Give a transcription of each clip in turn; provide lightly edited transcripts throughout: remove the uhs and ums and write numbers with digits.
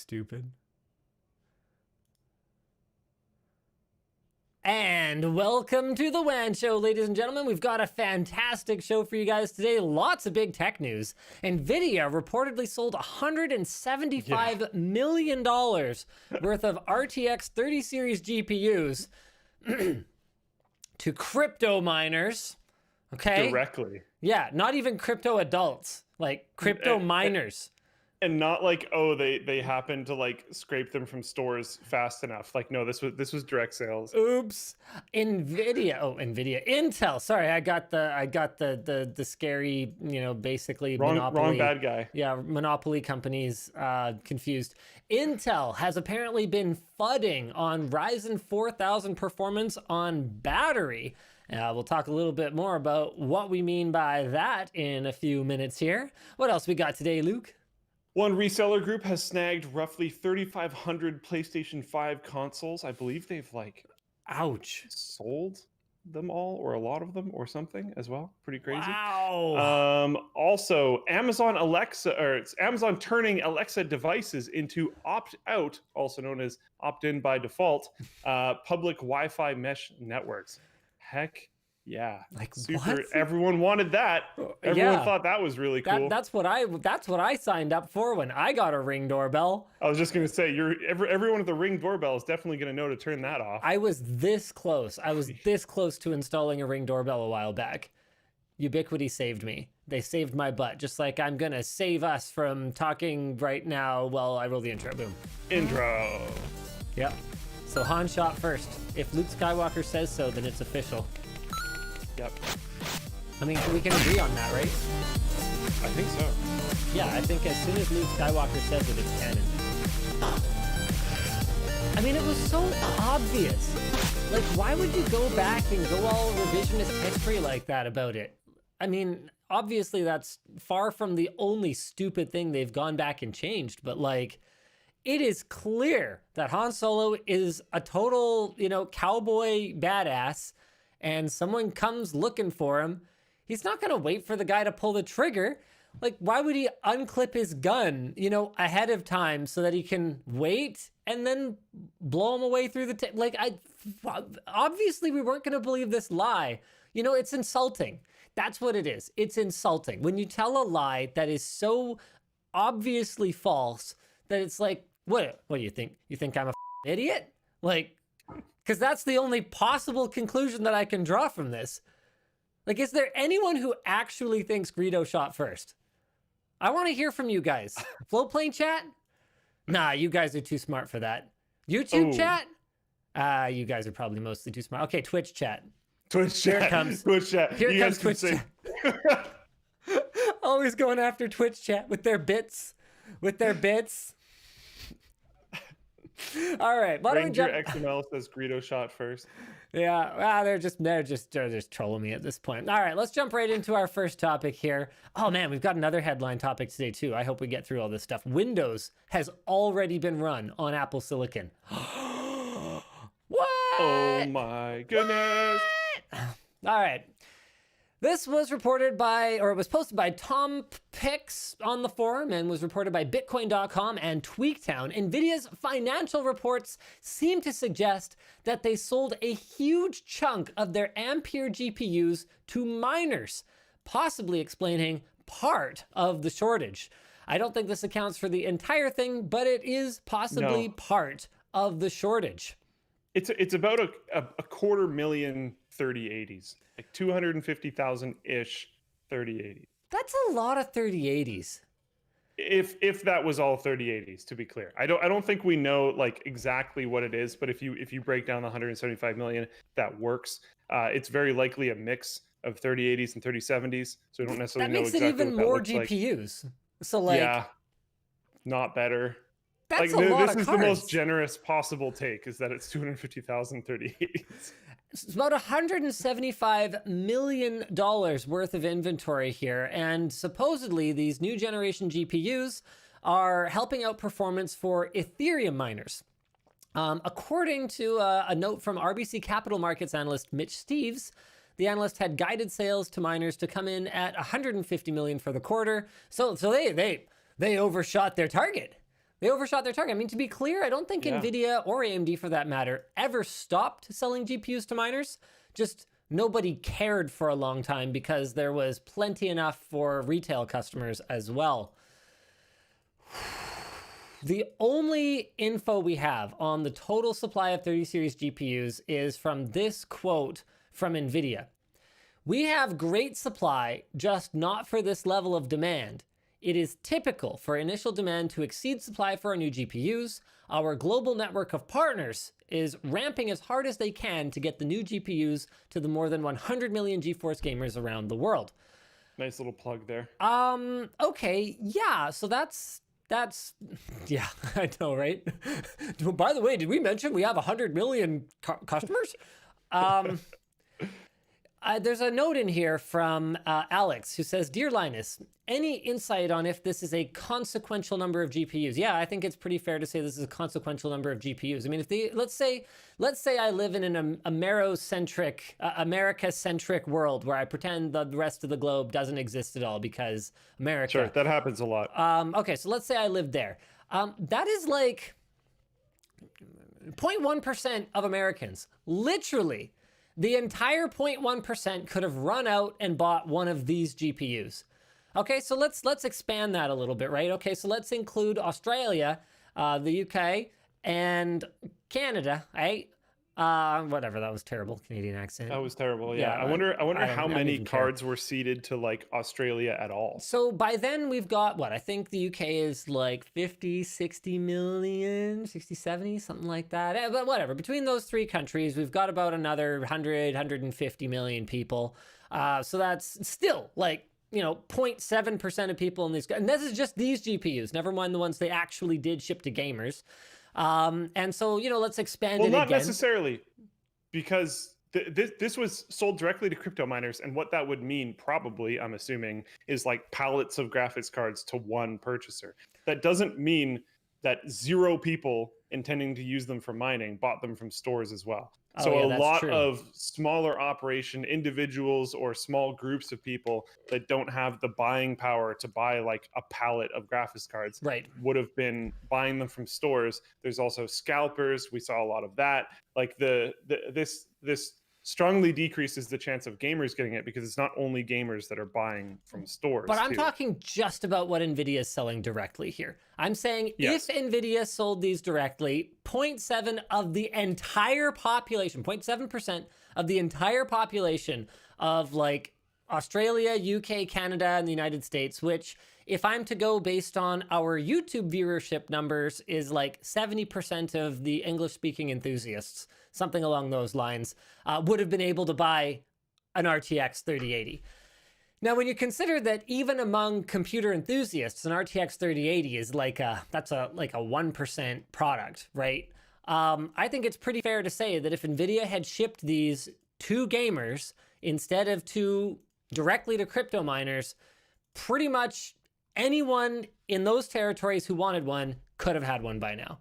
stupid. And welcome to the Wan Show, ladies and gentlemen. We've got a fantastic show for you guys today. Lots of big tech news. Nvidia reportedly sold $175 million worth of RTX 30 series GPUs to crypto miners. Okay? Directly. Yeah, not even crypto adults, like crypto miners. And not like, oh, they happened to like scrape them from stores fast enough. Like, no, this was direct sales. Oops. Intel. Sorry, I got the scary, basically monopoly. Wrong bad guy. Yeah, monopoly companies confused. Intel has apparently been fudding on Ryzen 4000 performance on battery. We'll talk a little bit more about what we mean by that in a few minutes here. What else we got today, Luke? One reseller group has snagged roughly 3,500 PlayStation 5 consoles. I believe they've ouch, sold them all, or a lot of them, or something as well. Pretty crazy. Wow. Also, Amazon it's Amazon turning Alexa devices into opt-out, also known as opt-in by default, public Wi-Fi mesh networks. Heck yeah, super. What? Everyone wanted that. Everyone thought that was really cool. That's what I signed up for when I got a Ring doorbell. I was just gonna say, everyone with the Ring doorbell is definitely gonna know to turn that off. I was this close. I was this close to installing a Ring doorbell a while back. Ubiquiti saved me. They saved my butt, just like I'm gonna save us from talking right now while I roll the intro. Boom. Intro. Yep. So Han shot first. If Luke Skywalker says so, then it's official. Yep. I mean, we can agree on that, right? I think so. Yeah, I think as soon as Luke Skywalker says it, it's canon. I mean, it was so obvious. Like, why would you go back and go all revisionist history like that about it? I mean, obviously that's far from the only stupid thing they've gone back and changed, but like, it is clear that Han Solo is a total, cowboy badass, and someone comes looking for him. He's not going to wait for the guy to pull the trigger. Like, why would he unclip his gun, ahead of time so that he can wait and then blow him away through the obviously we weren't going to believe this lie. It's insulting. That's what it is. It's insulting. When you tell a lie that is so obviously false that it's like, what do you think? You think I'm a idiot? Like, because that's the only possible conclusion that I can draw from this. Like, is there anyone who actually thinks Greedo shot first? I want to hear from you guys. Flowplane chat? Nah, you guys are too smart for that. YouTube chat? You guys are probably mostly too smart. Okay, Twitch chat. Twitch Here chat. it comes. Twitch chat. Here comes Twitch chat. Always going after Twitch chat with their bits. All right. Ranger XML says Greedo shot first. Yeah, they're just trolling me at this point. All right, let's jump right into our first topic here. Oh man, we've got another headline topic today too. I hope we get through all this stuff. Windows has already been run on Apple Silicon. What? Oh my goodness. What? All right. This was reported by, or it was posted by Tom Pix on the forum and was reported by Bitcoin.com and Tweaktown. Nvidia's financial reports seem to suggest that they sold a huge chunk of their Ampere GPUs to miners, possibly explaining part of the shortage. I don't think this accounts for the entire thing, but it is possibly part of the shortage. It's about a 250,000 3080s, like 250,000-ish 3080s. That's a lot of 3080s. If that was all 3080s, to be clear. I don't think we know like exactly what it is, but if you break down the 175 million, that works. It's very likely a mix of 3080s and 3070s, so we don't necessarily know exactly what that looks like. That makes it even more GPUs. So like, yeah, not better. That's like, a lot this of is cards. The most generous possible take, is that it's 250,000 3080s. It's about $175 million worth of inventory here, and supposedly these new generation GPUs are helping out performance for Ethereum miners. According to a note from RBC Capital Markets analyst Mitch Steves, the analyst had guided sales to miners to come in at $150 million for the quarter. So they overshot their target. They overshot their target. I mean, to be clear, I don't think Yeah. Nvidia or AMD, for that matter, ever stopped selling GPUs to miners. Just nobody cared for a long time because there was plenty enough for retail customers as well. The only info we have on the total supply of 30 series GPUs is from this quote from Nvidia. We have great supply, just not for this level of demand. It is typical for initial demand to exceed supply for our new GPUs. Our global network of partners is ramping as hard as they can to get the new GPUs to the more than 100 million GeForce gamers around the world. Nice little plug there. Okay, yeah, so that's yeah, I know, right? By the way, did we mention we have 100 million customers? There's a note in here from Alex who says, "Dear Linus, any insight on if this is a consequential number of GPUs?" Yeah, I think it's pretty fair to say this is a consequential number of GPUs. I mean, if let's say I live in an America-centric world where I pretend the rest of the globe doesn't exist at all because America. Sure, that happens a lot. Okay, so let's say I live there. That is like 0.1% of Americans, literally. The entire 0.1% could have run out and bought one of these GPUs. Okay, so let's expand that a little bit, right? Okay, so let's include Australia, the UK, and Canada, right? Whatever, that was terrible Canadian accent. That was terrible. Yeah, Yeah, I wonder I how don't many even care. cards were seeded to like Australia at all. So by then we've got what? I think the UK is like 50, 60 million, 60, 70, something like that. But whatever, between those three countries, we've got about another 100, 150 million people. So that's still like, 0.7% of people in these, and this is just these GPUs, never mind the ones they actually did ship to gamers. And so, let's expand it again. Well, not necessarily, because this was sold directly to crypto miners, and what that would mean, probably, I'm assuming, is like pallets of graphics cards to one purchaser. That doesn't mean that 0 people intending to use them for mining bought them from stores as well. Oh, So yeah, a that's lot true. of smaller operation individuals or small groups of people that don't have the buying power to buy like a pallet of graphics cards Right. would have been buying them from stores. There's also scalpers. We saw a lot of that. Like this strongly decreases the chance of gamers getting it because it's not only gamers that are buying from stores. But I'm too. talking just about what Nvidia is selling directly here. I'm saying Yes. if Nvidia sold these directly, 0.7 of the entire population, 0.7% of the entire population of like Australia, UK, Canada, and the United States, which if I'm to go based on our YouTube viewership numbers is like 70% of the English-speaking enthusiasts, something along those lines, would have been able to buy an RTX 3080. Now, when you consider that even among computer enthusiasts, an RTX 3080 is like a 1% product, right? I think it's pretty fair to say that if Nvidia had shipped these to gamers instead of to directly to crypto miners, pretty much anyone in those territories who wanted one could have had one by now.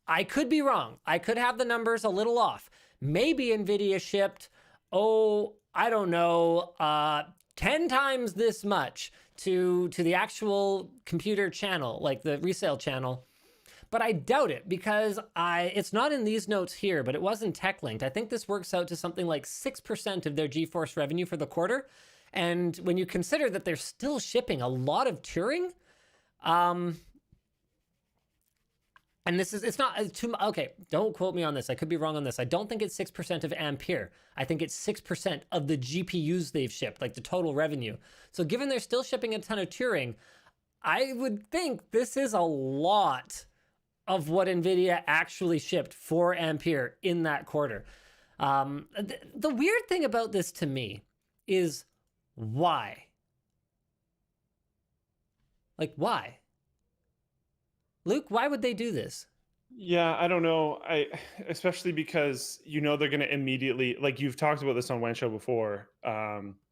I could be wrong. I could have the numbers a little off. Maybe Nvidia shipped, I don't know, 10 times this much to the actual computer channel, like the resale channel. But I doubt it because it's not in these notes here, but it was in TechLinked. I think this works out to something like 6% of their GeForce revenue for the quarter. And when you consider that they're still shipping a lot of Turing, and it's not too, okay, don't quote me on this. I could be wrong on this. I don't think it's 6% of Ampere. I think it's 6% of the GPUs they've shipped, like the total revenue. So given they're still shipping a ton of Turing, I would think this is a lot of what Nvidia actually shipped for Ampere in that quarter. The weird thing about this to me is why? Like, why? Luke, why would they do this? Yeah, I don't know. Especially because they're going to immediately, like you've talked about this on Wan Show before,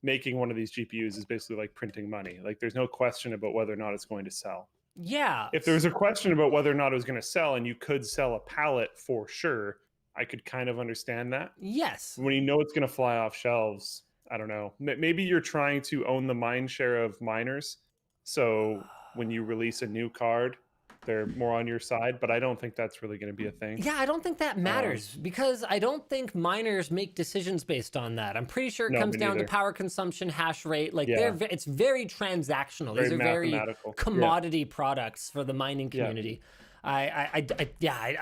making one of these GPUs is basically like printing money. Like there's no question about whether or not it's going to sell. Yeah. If there was a question about whether or not it was going to sell and you could sell a pallet for sure, I could kind of understand that. Yes. When you know it's going to fly off shelves, I don't know. Maybe you're trying to own the mind share of miners. So when you release a new card, they're more on your side, but I don't think that's really going to be a thing. Yeah, I don't think that matters because I don't think miners make decisions based on that. I'm pretty sure it No, comes me down to neither. power consumption, hash rate. Like Yeah. it's very transactional. Very These are very mathematical. Yeah. commodity products for the mining Yeah. community. I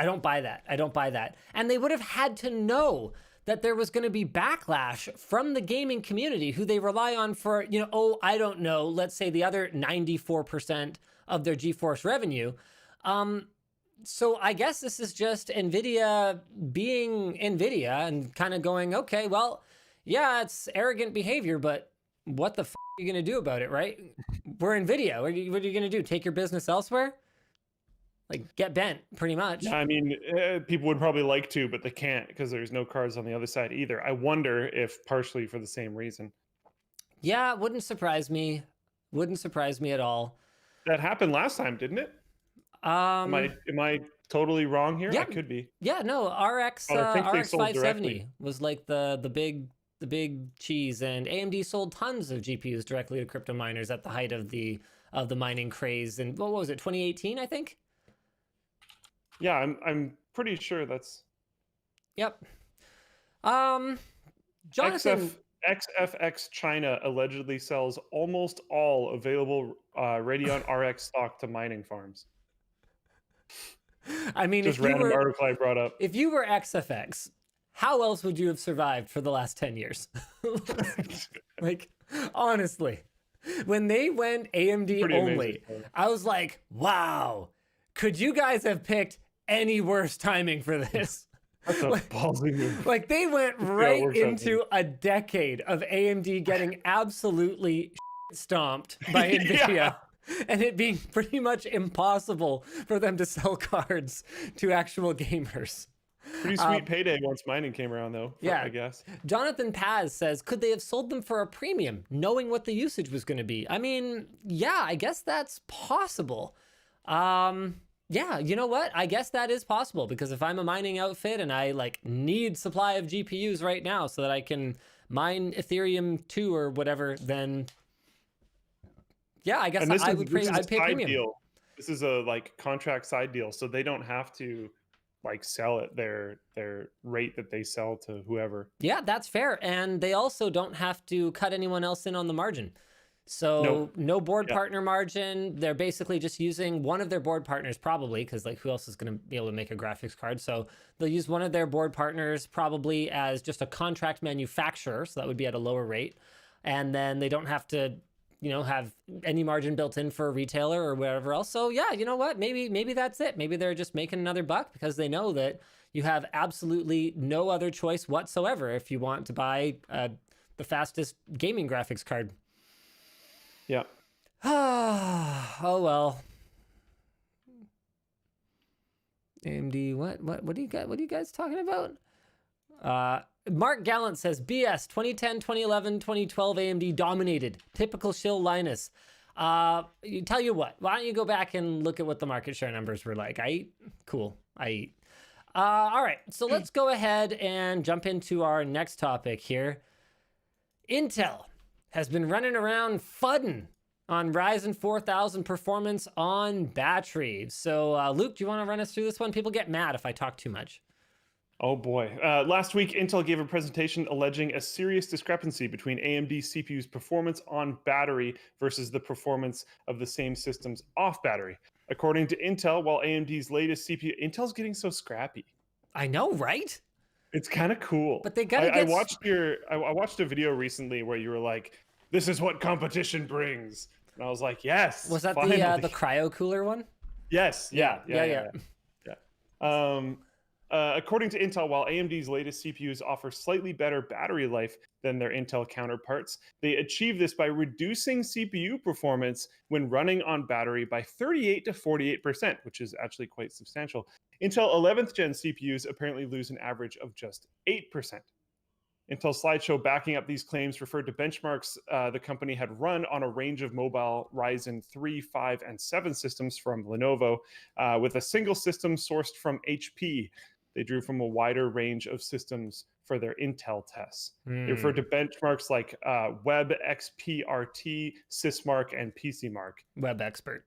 don't buy that. I don't buy that. And they would have had to know that there was going to be backlash from the gaming community who they rely on for, you know, oh, I don't know, let's say the other 94% of their GeForce revenue. So I guess this is just Nvidia being Nvidia and kind of going, okay, well, yeah, it's arrogant behavior, but what the f are you going to do about it, right? We're Nvidia. What are you going to do? Take your business elsewhere? Like, get bent, pretty much. I mean, people would probably like to, but they can't because there's no cards on the other side either. I wonder if partially for the same reason. Yeah, wouldn't surprise me. Wouldn't surprise me at all. That happened last time, didn't it? Am I totally wrong here? Yeah. I could be. Yeah, no, RX RX 570 directly. was like the big cheese, and AMD sold tons of GPUs directly to crypto miners at the height of the mining craze. And what was it, 2018, I think? Yeah, I'm pretty sure that's. Yep. Jonathan. XFX China allegedly sells almost all available Radeon RX stock to mining farms. I mean, Just random article I brought up. If you were XFX, how else would you have survived for the last 10 years? Like, honestly, when they went AMD Pretty only, amazing. I was like, wow, could you guys have picked any worse timing for this? That's a ballsy move. Like, they went right into a decade of AMD getting absolutely stomped by Nvidia. Yeah. And it being pretty much impossible for them to sell cards to actual gamers. Pretty sweet payday once mining came around, though. Yeah, I guess. Jonathan Paz says, could they have sold them for a premium, knowing what the usage was going to be? I mean, yeah, I guess that's possible. Yeah, you know what? I guess that is possible, because if I'm a mining outfit and I like need supply of GPUs right now so that I can mine Ethereum 2 or whatever, then yeah, I guess I'd pay premium. Deal. This is a like contract side deal, so they don't have to like sell at their rate that they sell to whoever. Yeah, that's fair. And they also don't have to cut anyone else in on the margin. So no board partner margin. They're basically just using one of their board partners, probably, because like who else is going to be able to make a graphics card? So they'll use one of their board partners probably as just a contract manufacturer. So that would be at a lower rate. And then they don't have to, you know, have any margin built in for a retailer or whatever else. So yeah, you know what? Maybe that's it. Maybe they're just making another buck because they know that you have absolutely no other choice whatsoever if you want to buy the fastest gaming graphics card. Yeah. Oh well. AMD, what are you guys talking about? Mark Gallant says BS 2010, 2011, 2012 AMD dominated. Typical shill Linus. You tell you what, why don't you go back and look at what the market share numbers were like? Cool. All right, so let's go ahead and jump into our next topic here. Intel has been running around fudding on Ryzen 4000 performance on battery. So Luke, do you want to run us through this one? People get mad if I talk too much. Oh boy. Last week, Intel gave a presentation alleging a serious discrepancy between AMD CPU's performance on battery versus the performance of the same systems off battery. According to Intel, while AMD's latest CPU, Intel's getting so scrappy. I know, right? It's kind of cool. But they gotta I watched a video recently where you were like, "This is what competition brings," and I was like, "Yes." Was that finally. the cryo cooler one? Yes. Yeah. Yeah. According to Intel, while AMD's latest CPUs offer slightly better battery life than their Intel counterparts, they achieve this by reducing CPU performance when running on battery by 38 to 48%, which is actually quite substantial. Intel 11th gen CPUs apparently lose an average of just 8%. Intel's slideshow backing up these claims referred to benchmarks the company had run on a range of mobile Ryzen 3, 5, and 7 systems from Lenovo, with a single system sourced from HP. They drew from a wider range of systems for their Intel tests. They referred to benchmarks like Web XPRT, Sysmark, and PCMark. Web Expert.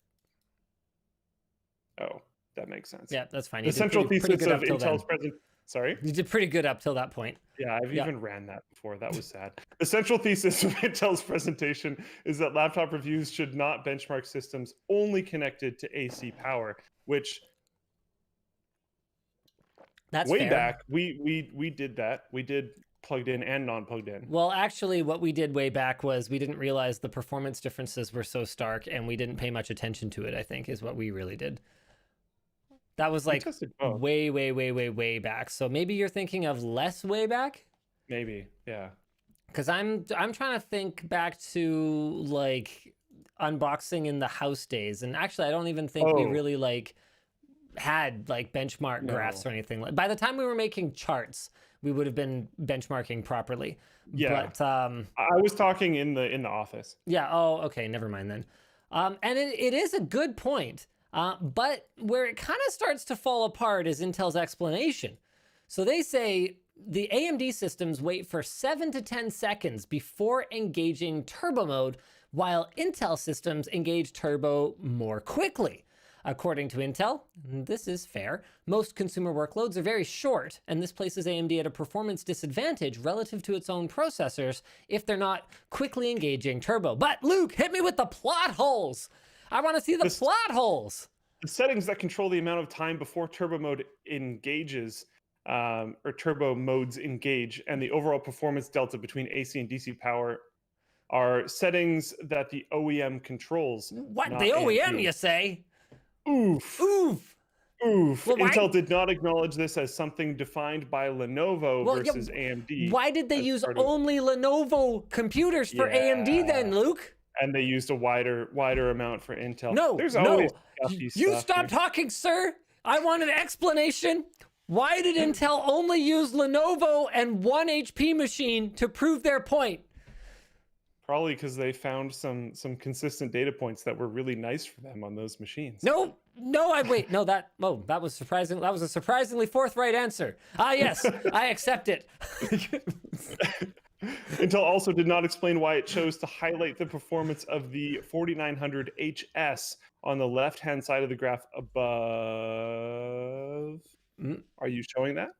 Oh, that makes sense. Yeah, that's fine. The You did central pretty thesis good of up till then. Intel's present. Sorry. You did pretty good up till that point. Yeah, I've Yeah. even ran that before. That was sad. The central thesis of Intel's presentation is that laptop reviews should not benchmark systems only connected to AC power, which That's way fair. back we did that. We did plugged in and non-plugged in. Well, actually, what we did way back was we didn't realize the performance differences were so stark, and we didn't pay much attention to it, I think, is what we really did. That was like way, way, way, way, way back. So maybe you're thinking of less way back? Maybe, yeah. Because I'm trying to think back to like unboxing in the house days. And actually, I don't even think we really like had like benchmark graphs or anything. By the time we were making charts, we would have been benchmarking properly. Yeah. But I was talking in the office. yeah. Oh, okay. Never mind then. And it is a good point. But where it kind of starts to fall apart is Intel's explanation. So they say the AMD systems wait for 7 to 10 seconds before engaging turbo mode, while Intel systems engage turbo more quickly. According to Intel, this is fair, most consumer workloads are very short, and this places AMD at a performance disadvantage relative to its own processors if they're not quickly engaging turbo. But Luke, hit me with the plot holes! I want to see the plot holes. The settings that control the amount of time before turbo mode engages, or turbo modes engage, and the overall performance delta between AC and DC power are settings that the OEM controls. What, the OEM, AMD. you say? Oof. Oof. Oof. Well, Intel did not acknowledge this as something defined by Lenovo versus AMD. Why did they use only Lenovo computers for AMD then, Luke? And they used a wider amount for Intel. No, there's always you stop talking, sir. I want an explanation. Why did Intel only use Lenovo and 1 HP machine to prove their point? Probably because they found some consistent data points that were really nice for them on those machines. No, that was surprising. That was a surprisingly forthright answer. Ah, yes, I accept it. Intel also did not explain why it chose to highlight the performance of the 4900 HS on the left-hand side of the graph above. Are you showing that?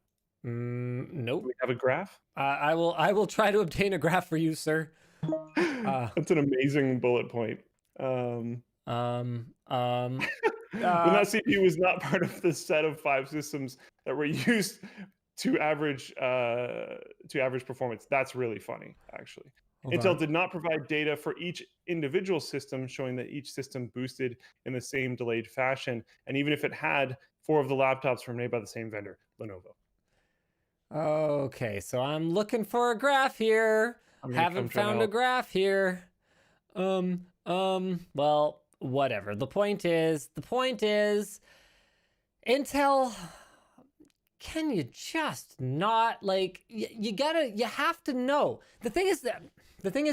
Nope. Do we have a graph? I will try to obtain a graph for you, sir. That's an amazing bullet point. When that CPU was not part of the set of 5 systems that were used to average performance. That's really funny, actually. Intel did not provide data for each individual system, showing that each system boosted in the same delayed fashion. And even if it had, 4 of the laptops were made by the same vendor, Lenovo. Okay, so I'm looking for a graph here. Haven't found a graph here. Well, whatever. The point is, Intel, can you just not, like, you have to know. The thing is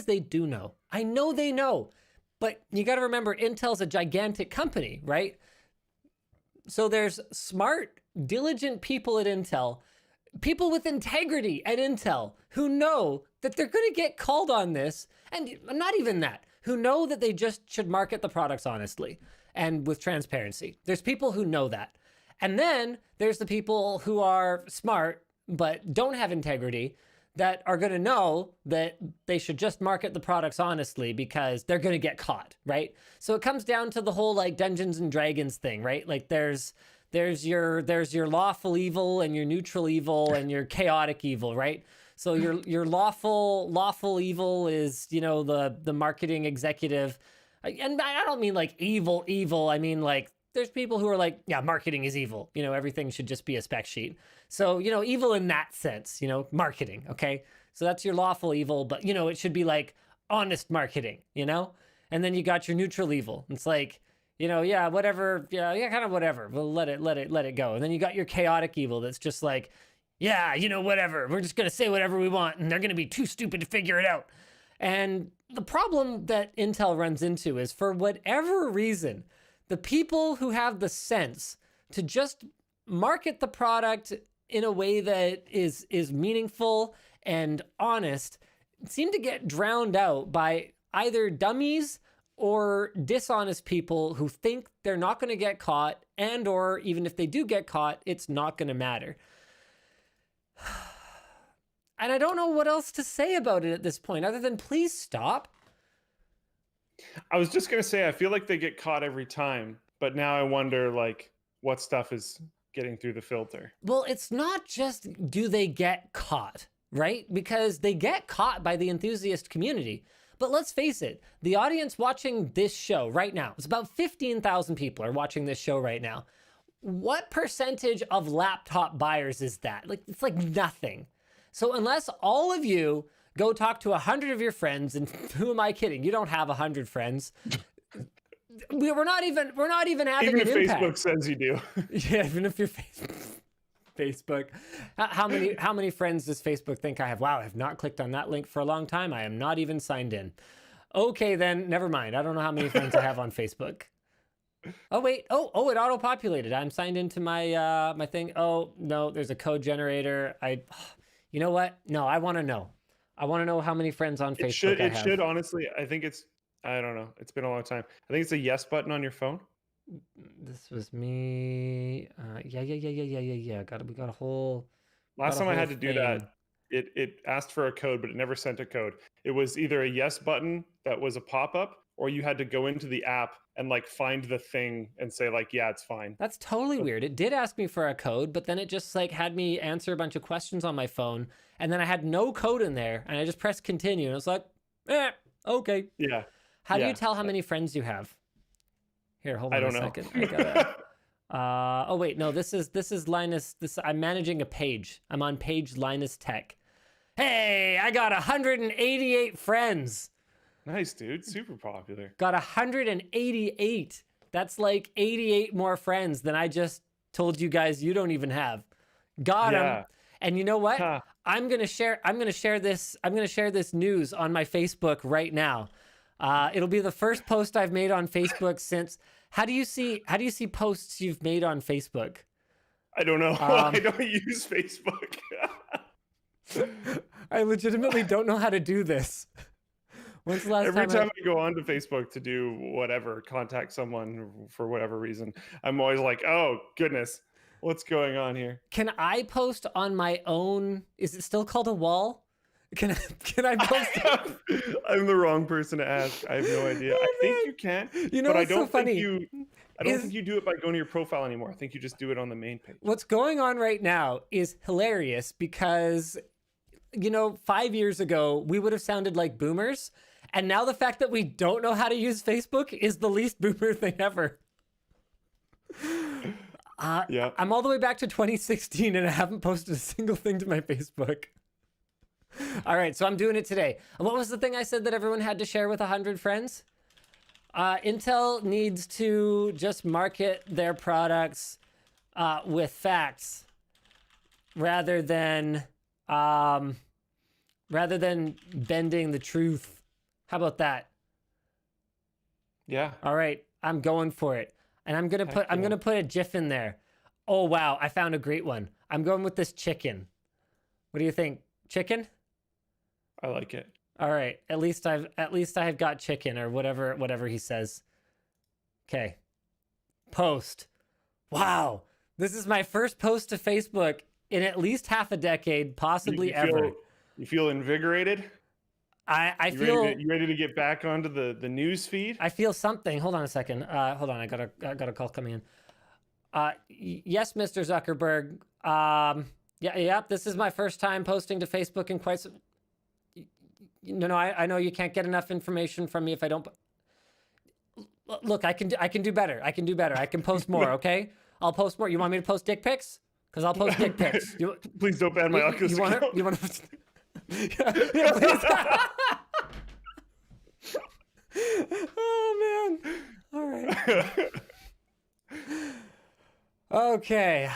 they do know. I know they know, but you got to remember Intel's a gigantic company, right? So there's smart, diligent people at Intel, people with integrity at Intel who know that they're going to get called on this, and not even that, who know that they just should market the products honestly and with transparency. There's people who know that. And then there's the people who are smart but don't have integrity that are going to know that they should just market the products honestly because they're going to get caught, right? So it comes down to the whole like Dungeons and Dragons thing, right? Like there's your lawful evil and your neutral evil and your chaotic evil, right? So your lawful evil is, you know, the marketing executive. And I don't mean like evil. I mean like there's people who are like, yeah, marketing is evil. You know, everything should just be a spec sheet. So, you know, evil in that sense, you know, marketing, okay? So that's your lawful evil, but, you know, it should be like honest marketing, you know? And then you got your neutral evil. It's like, you know, yeah, whatever, yeah, kind of whatever. We'll let it go. And then you got your chaotic evil that's just like, yeah, you know, whatever. We're just going to say whatever we want, and they're going to be too stupid to figure it out. And the problem that Intel runs into is, for whatever reason, the people who have the sense to just market the product in a way that is meaningful and honest seem to get drowned out by either dummies or dishonest people who think they're not going to get caught and or even if they do get caught, it's not going to matter. And I don't know what else to say about it at this point other than please stop. I was just going to say, I feel like they get caught every time, but now I wonder like what stuff is getting through the filter. Well, it's not just do they get caught, right? Because they get caught by the enthusiast community. But let's face it, the audience watching this show right now, it's about 15,000 people are watching this show right now. What percentage of laptop buyers is that? Like, it's like nothing. So unless all of you go talk to 100 of your friends, and who am I kidding? You don't have 100 friends. We're not even having Even an if impact. Facebook says you do. Yeah, even if you're Facebook. How many friends does Facebook think I have? Wow, I have not clicked on that link for a long time. I am not even signed in. Okay, then never mind. I don't know how many friends I have on Facebook. Oh wait. Oh, it auto-populated. I'm signed into my my thing. Oh no, there's a code generator. You know what? No, I want to know. I want to know how many friends on Facebook I have. It should honestly. I think it's. I don't know. It's been a long time. I think it's a yes button on your phone. This was me. Yeah. We got a whole. Last time I had to do thing. that, it asked for a code, but it never sent a code. It was either a yes button that was a pop-up, or you had to go into the app and like find the thing and say like, yeah, it's fine. That's totally weird. It did ask me for a code, but then it just like had me answer a bunch of questions on my phone, and then I had no code in there, and I just pressed continue, and I was like, okay. Yeah. How do you tell how many friends you have? Here, hold on a second. I gotta. Oh wait, no. This is Linus. I'm managing a page. I'm on page Linus Tech. Hey, I got 188 friends. Nice, dude. Super popular. Got 188. That's like 88 more friends than I just told you guys you don't even have. Got them. And you know what? Huh. I'm gonna share this news on my Facebook right now. It'll be the first post I've made on Facebook since. How do you see posts you've made on Facebook? I don't know. I don't use Facebook. I legitimately don't know how to do this. When's the last Every time I go onto Facebook to do whatever, contact someone for whatever reason, I'm always like, oh goodness, what's going on here? Can I post on my own? Is it still called a wall? Can I post? I'm the wrong person to ask. I have no idea. I think you can, you know, but I what's don't so funny? I don't think you do it by going to your profile anymore. I think you just do it on the main page. What's going on right now is hilarious because, 5 years ago, we would have sounded like boomers. And now the fact that we don't know how to use Facebook is the least boomer thing ever. Yeah. I'm all the way back to 2016 and I haven't posted a single thing to my Facebook. All right, so I'm doing it today. And what was the thing I said that everyone had to share with 100 friends? Intel needs to just market their products with facts rather than bending the truth. How about that? Yeah. All right, I'm going for it. And I'm gonna put a GIF in there. Oh wow, I found a great one. I'm going with this chicken. What do you think? Chicken? I like it. All right. At least I've got chicken or whatever he says. Okay. Post. Wow. This is my first post to Facebook in at least half a decade, possibly ever. You feel invigorated? I feel you ready to get back onto the news feed? I feel something. Hold on a second. Hold on. I got a call coming in. Yes, Mr. Zuckerberg. Yeah. This is my first time posting to Facebook in quite some. No. I know you can't get enough information from me if I don't. Look, I can do better. I can post more. Okay, I'll post more. You want me to post dick pics? Because I'll post dick pics. Please don't ban my Oculus account. You want to? Yeah, please. Oh man. All right. Okay.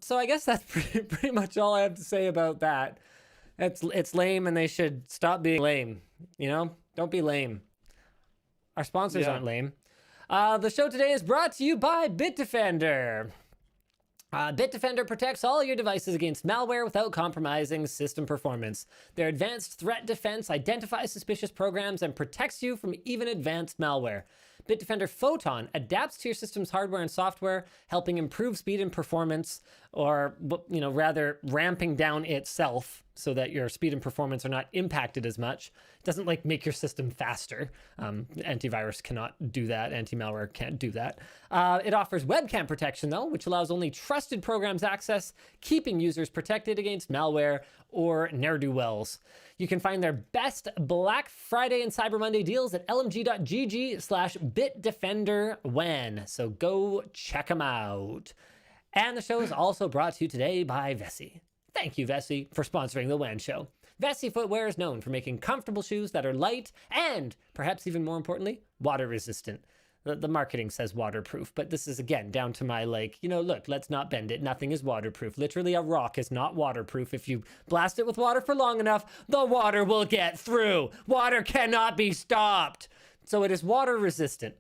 So I guess that's pretty much all I have to say about that. It's lame, and they should stop being lame. Don't be lame. Our sponsors aren't lame. The show today is brought to you by Bitdefender. Bitdefender protects all your devices against malware without compromising system performance. Their advanced threat defense identifies suspicious programs and protects you from even advanced malware. Bitdefender Photon adapts to your system's hardware and software, helping improve speed and performance, or rather ramping down itself so that your speed and performance are not impacted as much. It doesn't like make your system faster. Antivirus cannot do that. Anti-malware can't do that. It offers webcam protection though, which allows only trusted programs access, keeping users protected against malware or ne'er-do-wells. You can find their best Black Friday and Cyber Monday deals at lmg.gg/bitdefenderwan. So go check them out. And the show is also brought to you today by Vessi. Thank you, Vessi, for sponsoring the Wan Show. Vessi Footwear is known for making comfortable shoes that are light and, perhaps even more importantly, water resistant. The marketing says waterproof, but this is, again, down to my, look, let's not bend it. Nothing is waterproof. Literally, a rock is not waterproof. If you blast it with water for long enough, the water will get through. Water cannot be stopped. So it is water resistant.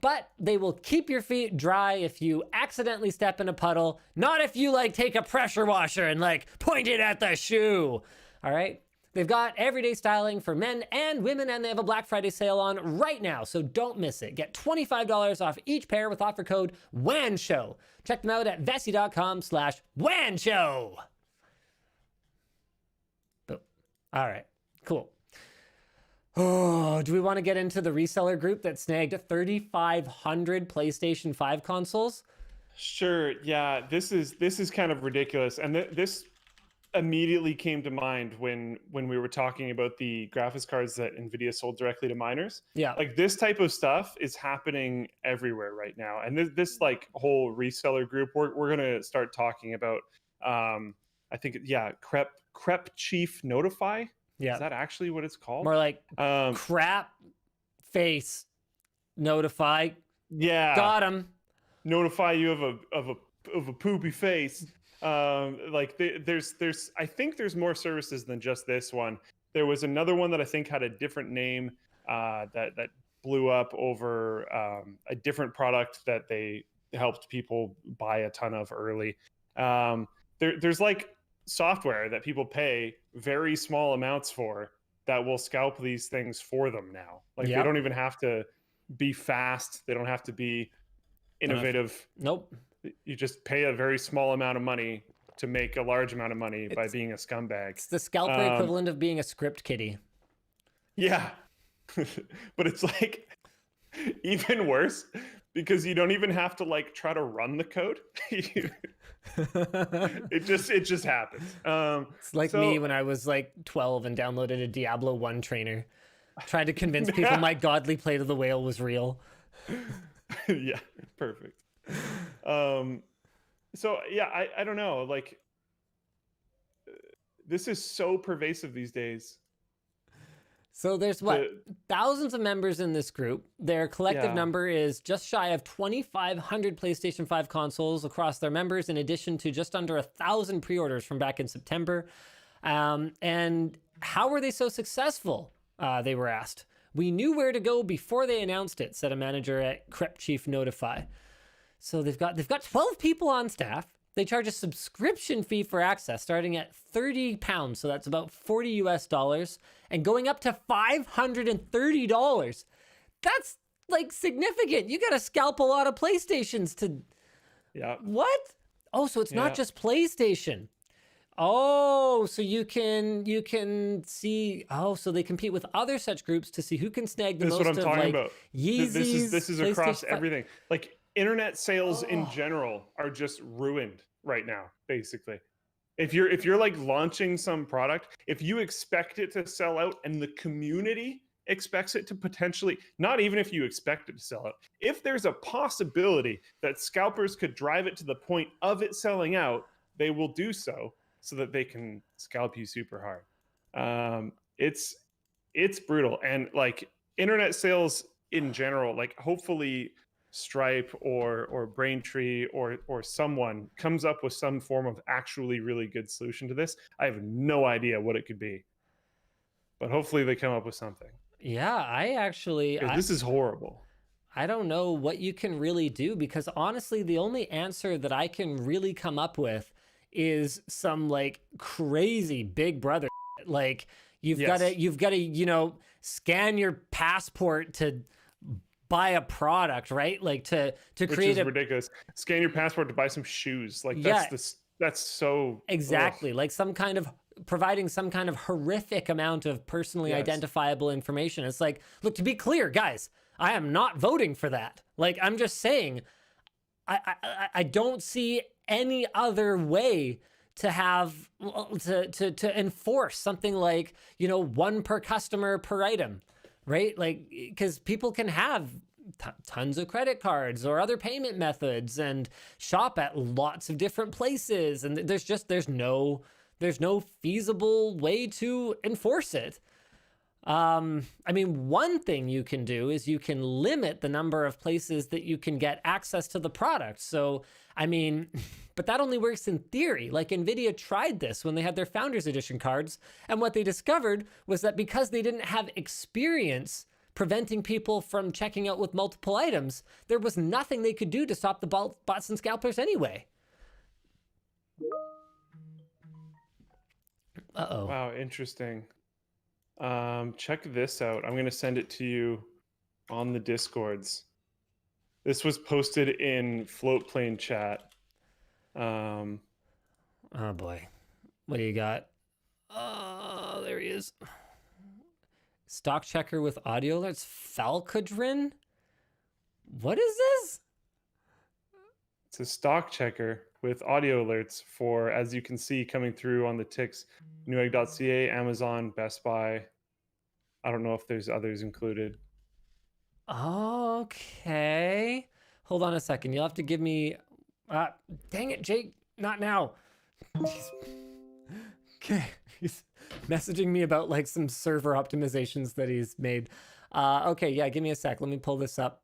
But they will keep your feet dry if you accidentally step in a puddle, not if you, take a pressure washer and, point it at the shoe. All right? They've got everyday styling for men and women, and they have a Black Friday sale on right now, so don't miss it. Get $25 off each pair with offer code WANSHOW. Check them out at vessi.com/WANSHOW. All right, cool. Oh, do we want to get into the reseller group that snagged 3,500 PlayStation 5 consoles? Sure. Yeah, this is kind of ridiculous, and this immediately came to mind when we were talking about the graphics cards that Nvidia sold directly to miners. Yeah, this type of stuff is happening everywhere right now, and this whole reseller group we're gonna start talking about. I think Crep Chief Notify. Yeah, is that actually what it's called? More like crap face notify. Yeah, got him. Notify you of a poopy face. There's I think there's more services than just this one. There was another one that I think had a different name that blew up over a different product that they helped people buy a ton of early. There's software that people pay very small amounts for that will scalp these things for them now. They don't even have to be fast. They don't have to be innovative. Nope. You just pay a very small amount of money to make a large amount of money by being a scumbag. It's the scalper equivalent of being a script kiddie. Yeah. But it's even worse because you don't even have to try to run the code. It just happens. It's me when I was 12 and downloaded a Diablo 1 trainer. Tried to convince people my godly plate of the whale was real. Yeah, perfect. So yeah, I don't know, this is so pervasive these days. So there's thousands of members in this group. Their collective number is just shy of 2,500 PlayStation 5 consoles across their members, in addition to just under 1,000 pre-orders from back in September. And how were they so successful? They were asked. We knew where to go before they announced it, said a manager at Crep Chief Notify. So they've got 12 people on staff. They charge a subscription fee for access starting at £30, so that's about $40 and going up to $530. That's significant. You got to scalp a lot of PlayStations to. Yeah. What? Oh, so it's not just PlayStation. Oh, so you can see. Oh, so they compete with other such groups to see who can snag the most. This is what I'm talking about. Yeezys, this is across everything. Internet sales in general are just ruined right now, basically. If you're launching some product, if you expect it to sell out and the community expects it to potentially, not even if you expect it to sell out, if there's a possibility that scalpers could drive it to the point of it selling out, they will do so that they can scalp you super hard. It's brutal. And internet sales in general, hopefully Stripe or Braintree or someone comes up with some form of actually really good solution to this. I have no idea what it could be, but hopefully they come up with something. Yeah, this is horrible. I don't know what you can really do, because honestly, the only answer that I can really come up with is some crazy Big Brother. You've got to scan your passport to buy a product, right? Like to Which create is a ridiculous. Scan your passport to buy some shoes. Like that's so exactly ugh. like some kind of providing some kind of horrific amount of personally Yes. identifiable information. It's like, look, to be clear, guys, I am not voting for that. Like, I'm just saying, I don't see any other way to have to enforce something like, you know, one per customer per item, right? Like, because people can have tons of credit cards or other payment methods and shop at lots of different places, and there's no feasible way to enforce it. I mean, one thing you can do is you can limit the number of places that you can get access to the product. So, I mean, but that only works in theory. Like Nvidia tried this when they had their Founders Edition cards. And what they discovered was that because they didn't have experience preventing people from checking out with multiple items, there was nothing they could do to stop the bots and scalpers anyway. Uh-oh. Wow, interesting. Check this out. I'm going to send it to you on the Discords. This was posted in Floatplane chat. Oh boy. What do you got? Oh, there he is. Stock checker with audio alerts. Falcadrin? What is this? It's a stock checker with audio alerts for, as you can see, coming through on the ticks, newegg.ca, Amazon, Best Buy. I don't know if there's others included. Okay. Hold on a second. You'll have to give me... dang it, Jake. Not now. Okay. He's messaging me about like some server optimizations that he's made. Okay, yeah, give me a sec. Let me pull this up.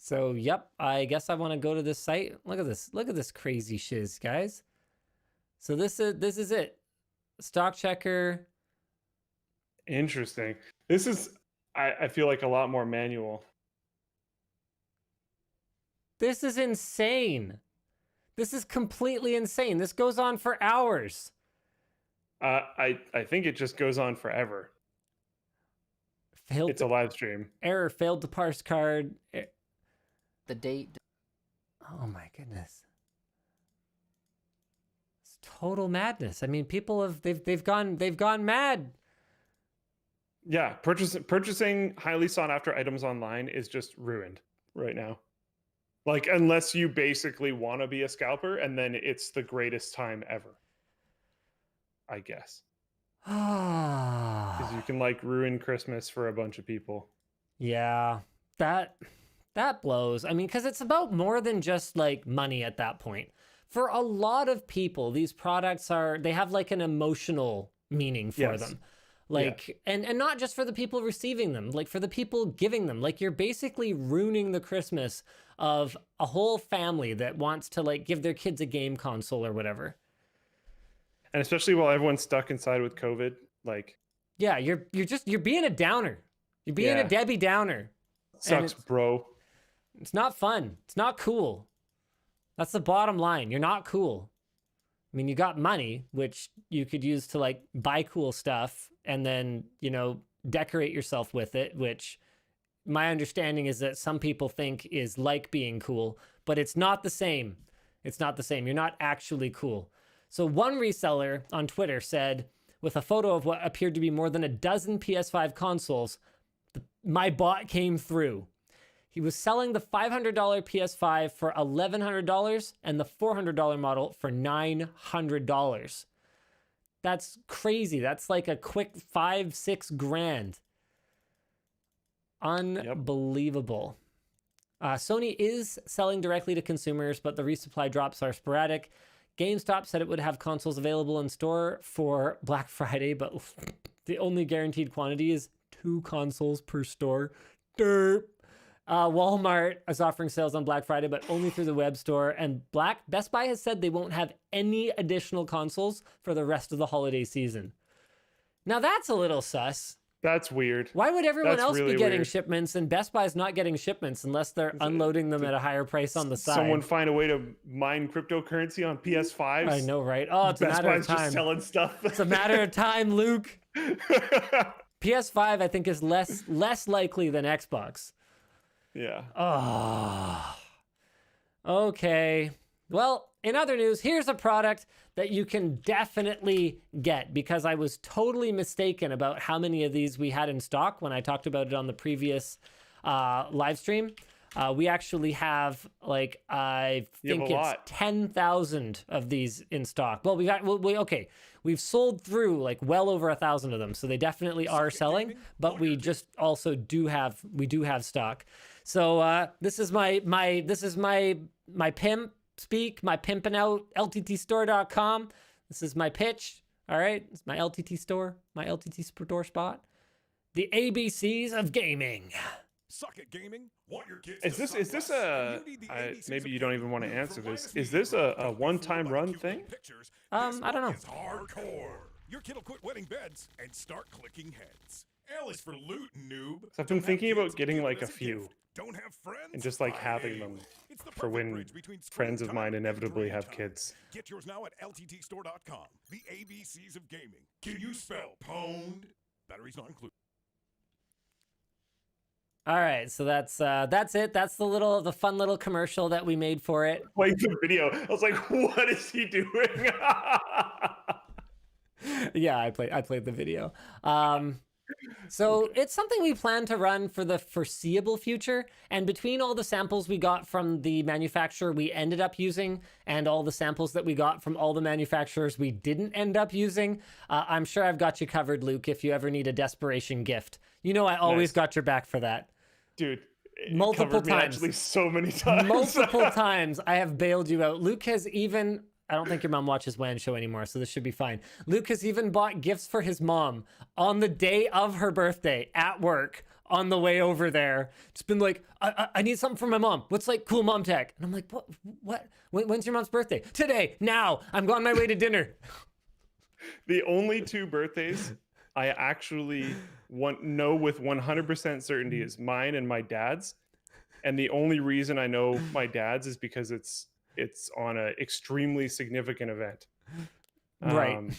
So, yep, I guess I want to go to this site. Look at this. Look at this crazy shiz, guys. So this is it. Stock checker. Interesting. This is, I feel like, a lot more manual. This is insane. This is completely insane. This goes on for hours. I think it just goes on forever. It's a live stream. Error, failed to parse card. The date. Oh my goodness. It's total madness. I mean, people have they've gone mad. Yeah, purchasing highly sought after items online is just ruined right now. Like, unless you basically want to be a scalper, and then it's the greatest time ever, I guess. Because you can like ruin Christmas for a bunch of people. Yeah, that blows. I mean, because it's about more than just like money at that point. For a lot of people, these products they have like an emotional meaning for them. Like, and not just for the people receiving them, like for the people giving them. Like, you're basically ruining the Christmas of a whole family that wants to like give their kids a game console or whatever. And especially while everyone's stuck inside with COVID, like, yeah, you're being a downer. You're being a Debbie Downer. Sucks, bro. It's not fun. It's not cool. That's the bottom line. You're not cool. I mean, you got money, which you could use to like buy cool stuff and then, you know, decorate yourself with it, which my understanding is that some people think is like being cool, but it's not the same. It's not the same. You're not actually cool. So one reseller on Twitter said, with a photo of what appeared to be more than a dozen PS5 consoles, my bot came through. He was selling the $500 PS5 for $1,100 and the $400 model for $900. That's crazy. That's like a quick 5-6 grand. Unbelievable. Sony is selling directly to consumers, but the resupply drops are sporadic. GameStop said it would have consoles available in store for Black Friday, but the only guaranteed quantity is 2 consoles per store. Derp. Walmart is offering sales on Black Friday, but only through the web store. And Best Buy has said they won't have any additional consoles for the rest of the holiday season. Now that's a little sus. That's weird. Why would everyone else really be getting weird. shipments and Best Buy's not getting shipments unless they're unloading them at a higher price on the side? Someone find a way to mine cryptocurrency on PS5s? I know, right? Oh, it's a matter of time. Just selling stuff. It's a matter of time, Luke. PS5, I think, is less likely than Xbox. Yeah. Oh. Okay. Well, in other news, here's a product that you can definitely get because I was totally mistaken about how many of these we had in stock when I talked about it on the previous live stream. We actually have like, I think it's lot. 10,000 of these in stock. Well, okay. We've sold through like well over 1,000 of them. So they definitely are selling, but we just also do have stock. So this is my pimp speak, my pimping out, lttstore.com. This is my pitch. All right. It's my LTT store, my LTT store spot. The ABCs of gaming. Suck at gaming? Want your kids Is this a maybe you don't even want to answer this. Is this a one-time run thing? I don't know. Is hardcore. Your kid will quit wetting beds and start clicking heads. L is for loot, noob. So I've been thinking about getting like a few Don't have friends? and just like Buy having me. them It's the for perfect when bridge between friends of screen mine time inevitably and have dream kids. time. Get yours now at lttstore.com. The ABCs of gaming. Can you spell pwned? Batteries not included. All right, so that's it. That's the fun little commercial that we made for it. Playing the video, I was like, "What is he doing?" Yeah, I played the video. So it's something we plan to run for the foreseeable future. And between all the samples we got from the manufacturer we ended up using and all the samples that we got from all the manufacturers we didn't end up using, I'm sure I've got you covered, Luke, if you ever need a desperation gift. You know I always Nice. got your back for that. Dude, it Multiple covered me times. actually so many times. Multiple times I have bailed you out. Luke has even... I don't think your mom watches Wan Show anymore, so this should be fine. Luke has even bought gifts for his mom on the day of her birthday at work on the way over there. Just been like, I need something for my mom. What's like cool mom tech? And I'm like, what? When's your mom's birthday? Today, now. I'm on my way to dinner. The only two birthdays I actually know with 100% certainty is mine and my dad's. And the only reason I know my dad's is because it's on an extremely significant event. Right.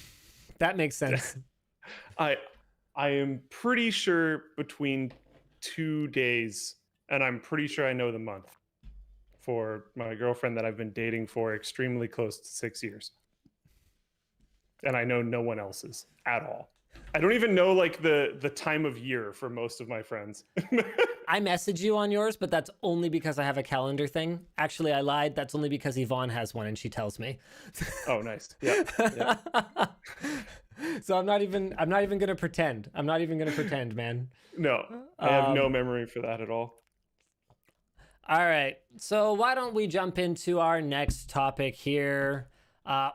That makes sense. I am pretty sure between 2 days, and I'm pretty sure I know the month for my girlfriend that I've been dating for extremely close to 6 years. And I know no one else's at all. I don't even know like the time of year for most of my friends. I message you on yours, but that's only because I have a calendar thing. Actually, I lied. That's only because Yvonne has one and she tells me. Oh, nice. Yeah. So I'm not even gonna pretend. I'm not even gonna pretend, man. No, I have no memory for that at all. All right. So why don't we jump into our next topic here?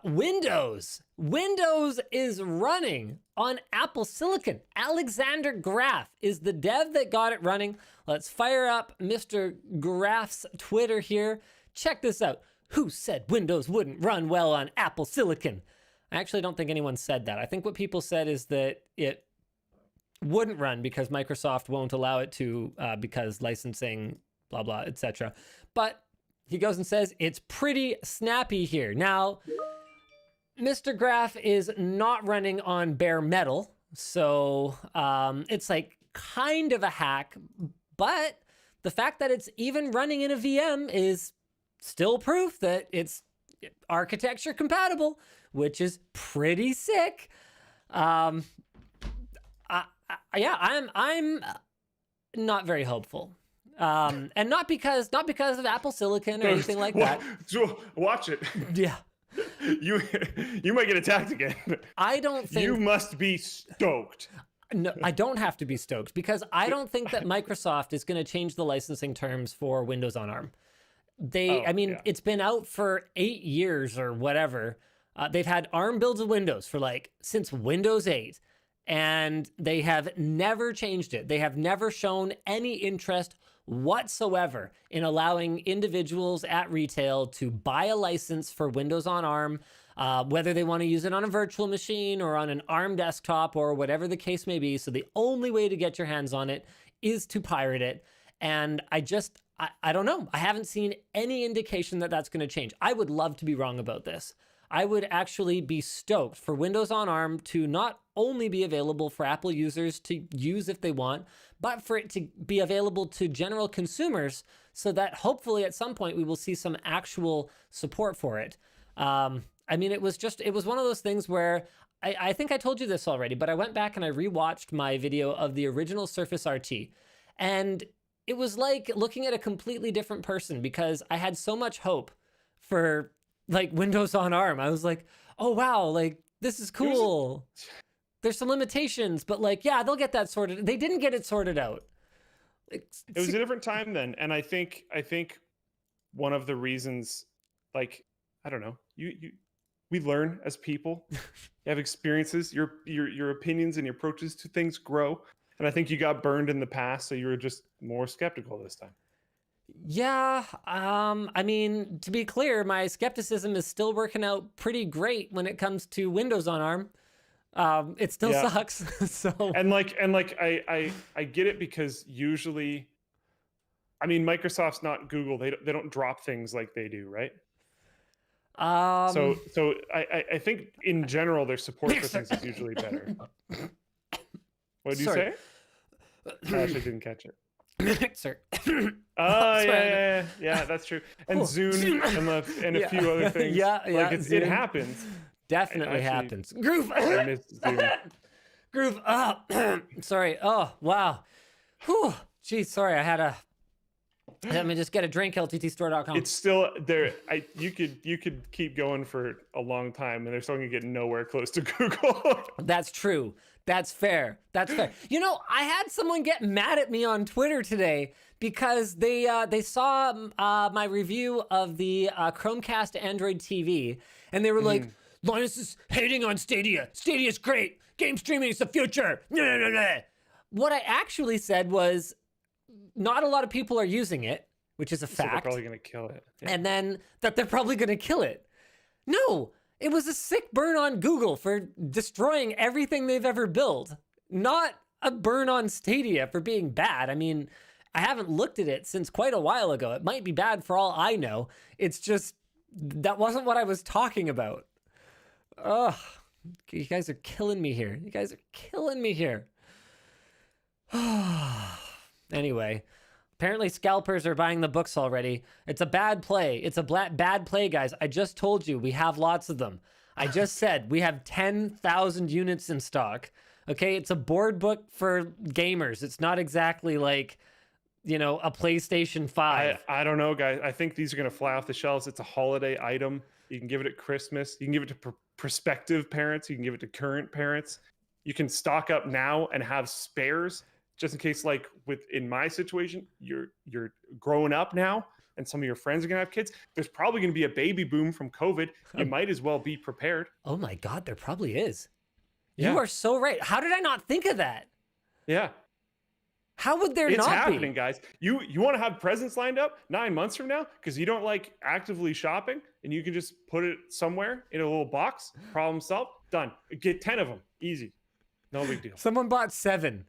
Windows. Windows is running on Apple Silicon. Alexander Graf is the dev that got it running. Let's fire up Mr. Graf's Twitter here. Check this out. Who said Windows wouldn't run well on Apple Silicon? I actually don't think anyone said that. I think what people said is that it wouldn't run because Microsoft won't allow it to because licensing, blah, blah, etc. But he goes and says it's pretty snappy here. Now, Mr. Graf is not running on bare metal, so it's like kind of a hack, but the fact that it's even running in a VM is still proof that it's architecture compatible, which is pretty sick. Yeah, I'm not very hopeful. And not because of Apple Silicon or anything like that. Watch it. Yeah. You might get attacked again. I don't think you must be stoked. No, I don't have to be stoked because I don't think that Microsoft is going to change the licensing terms for Windows on ARM. It's been out for 8 years or whatever. They've had ARM builds of Windows for since Windows 8, and they have never changed it. They have never shown any interest whatsoever in allowing individuals at retail to buy a license for Windows on ARM, whether they want to use it on a virtual machine or on an ARM desktop or whatever the case may be. So the only way to get your hands on it is to pirate it. And I don't know. I haven't seen any indication that that's going to change. I would love to be wrong about this. I would actually be stoked for Windows on ARM to not only be available for Apple users to use if they want, but for it to be available to general consumers so that hopefully at some point we will see some actual support for it. I mean, it was one of those things where I think I told you this already, but I went back and I rewatched my video of the original Surface RT, and it was like looking at a completely different person because I had so much hope for like Windows on ARM. I was like, oh wow, like this is cool. There's some limitations, but like, yeah, they'll get that sorted. They didn't get it sorted out. It was a different time then, and I think one of the reasons, like, I don't know, we learn as people. You have experiences, your opinions and your approaches to things grow. And I think you got burned in the past, so you were just more skeptical this time. Yeah, I mean, to be clear, my skepticism is still working out pretty great when it comes to Windows on ARM. It still sucks. So and I get it, because usually, I mean, Microsoft's not Google. They don't drop things like they do, right? So I think in general their support for things is usually better. What did you say? I actually didn't catch it. Mixer. Oh yeah, that's true. And Zune and a few other things. Like it happens. Definitely happens. Groove. I miss Zune. Groove. Sorry. Oh wow. Whew. Geez, sorry. Let me just get a drink. LTTstore.com. It's still there. You could keep going for a long time, and they're still gonna get nowhere close to Google. That's true. That's fair. That's fair. You know, I had someone get mad at me on Twitter today because they saw my review of the Chromecast Android TV, and they were like, Linus is hating on Stadia. Stadia's great. Game streaming is the future. What I actually said was, not a lot of people are using it, which is a fact. They're probably going to kill it. Yeah. And then that they're probably going to kill it. No, it was a sick burn on Google for destroying everything they've ever built. Not a burn on Stadia for being bad. I mean, I haven't looked at it since quite a while ago. It might be bad for all I know. It's just, that wasn't what I was talking about. Ugh, you guys are killing me here. You guys are killing me here. Anyway, apparently scalpers are buying the books already. It's a bad play. It's a bad play, guys. I just told you we have lots of them. I just said we have 10,000 units in stock. Okay, it's a board book for gamers. It's not exactly like, you know, a PlayStation 5. I don't know, guys. I think these are going to fly off the shelves. It's a holiday item. You can give it at Christmas. You can give it to prospective parents. You can give it to current parents. You can stock up now and have spares, just in case, like in my situation, you're growing up now and some of your friends are going to have kids. There's probably going to be a baby boom from COVID. You might as well be prepared. Oh my God, there probably is. Yeah. You are so right. How did I not think of that? Yeah. How would there not be? It's happening, guys. You want to have presents lined up 9 months from now because you don't like actively shopping, and you can just put it somewhere in a little box. Problem solved. Done. Get 10 of them. Easy. No big deal. Someone bought 7.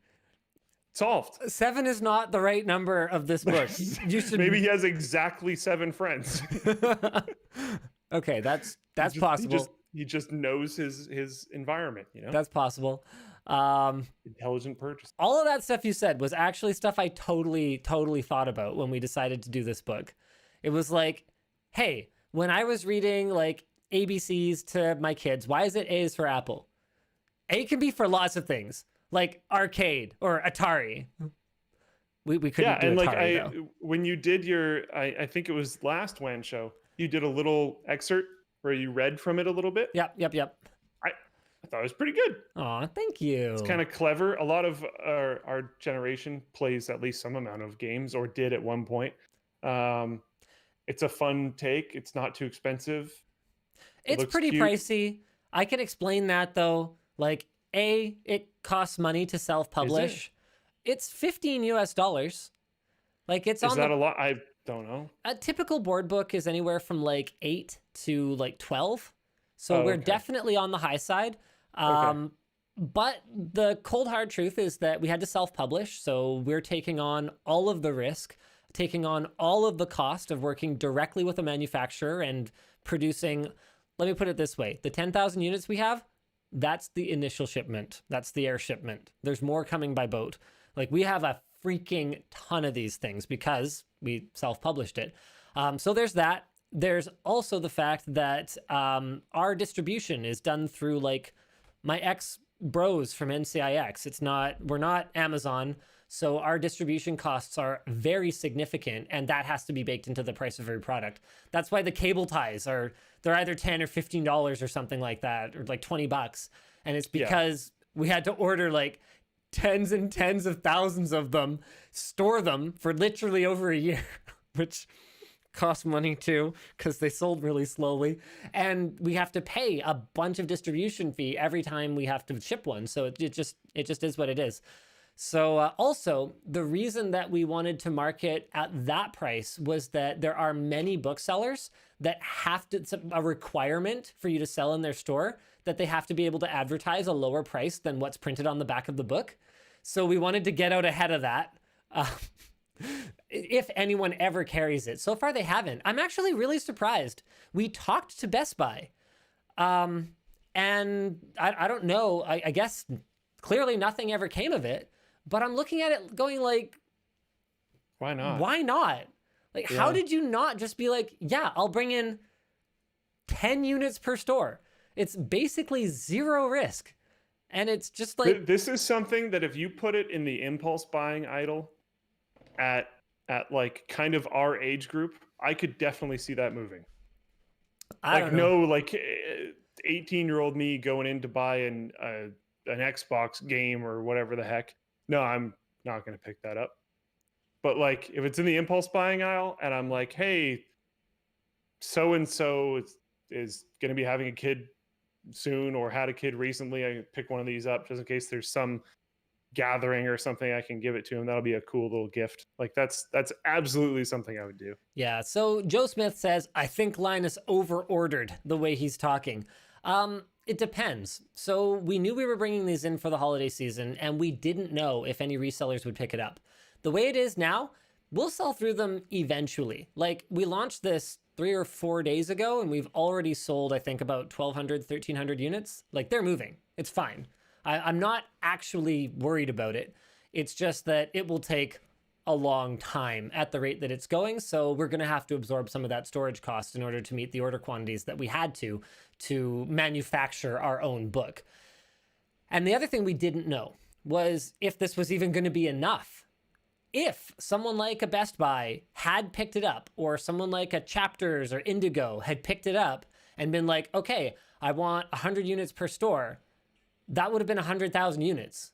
Solved. 7 is not the right number of this book. You should... Maybe he has exactly 7 friends. Okay, that's possible. He just knows his environment, you know? That's possible. Intelligent purchase. All of that stuff you said was actually stuff I totally thought about when we decided to do this book. It was like, hey, when I was reading like ABCs to my kids, why is it A is for Apple? A can be for lots of things, like arcade or Atari. We couldn't do and Atari, like though. when you did your, I think it was last Wan Show, you did a little excerpt where you read from it a little bit. Yep. I thought it was pretty good. Aw, thank you. It's kind of clever. A lot of our generation plays at least some amount of games, or did at one point. It's a fun take. It's not too expensive. It's pretty cute. pricey. I can explain that though. Like, it costs money to self-publish. It's $15 US. Like, it's Is on that a lot? I don't know. A typical board book is anywhere from like 8 to like 12. So we're definitely on the high side. But the cold hard truth is that we had to self-publish. So we're taking on all of the risk, taking on all of the cost of working directly with a manufacturer and producing, let me put it this way, the 10,000 units we have, that's the initial shipment. That's the air shipment. There's more coming by boat. Like, we have a freaking ton of these things because we self-published it. So there's that. There's also the fact that our distribution is done through like my ex-bros from NCIX. We're not Amazon. So our distribution costs are very significant, and that has to be baked into the price of every product. That's why the cable ties they're either $10 or $15 or something like that, or like $20. And it's because we had to order like tens and tens of thousands of them, store them for literally over a year, which cost money too, because they sold really slowly. And we have to pay a bunch of distribution fee every time we have to ship one. So it just is what it is. So also, the reason that we wanted to market at that price was that there are many booksellers that have to, it's a requirement for you to sell in their store, that they have to be able to advertise a lower price than what's printed on the back of the book. So we wanted to get out ahead of that. If anyone ever carries it. So far, they haven't. I'm actually really surprised. We talked to Best Buy. And I don't know. I guess clearly nothing ever came of it. But I'm looking at it going like, why not? Why not? Like, how did you not just be like, yeah, I'll bring in 10 units per store. It's basically zero risk. And it's just like... This is something that if you put it in the impulse buying idle at like kind of our age group, I could definitely see that moving. I don't know. No, like 18-year-old me going in to buy an Xbox game or whatever the heck. No, I'm not going to pick that up. But like, if it's in the impulse buying aisle and I'm like, hey, so-and-so is going to be having a kid soon or had a kid recently, I pick one of these up just in case there's some gathering or something, I can give it to him. That'll be a cool little gift. Like that's absolutely something I would do. Yeah. So Joe Smith says, I think Linus over-ordered the way he's talking. It depends. So we knew we were bringing these in for the holiday season, and we didn't know if any resellers would pick it up. The way it is now, we'll sell through them eventually. Like, we launched this 3 or 4 days ago, and we've already sold, I think, about 1,200, 1,300 units. Like, they're moving. It's fine. I'm not actually worried about it. It's just that it will take a long time at the rate that it's going. So we're going to have to absorb some of that storage cost in order to meet the order quantities that we had to manufacture our own book. And the other thing we didn't know was if this was even going to be enough. If someone like a Best Buy had picked it up, or someone like a Chapters or Indigo had picked it up and been like, okay, I want 100 units per store, that would have been 100,000 units.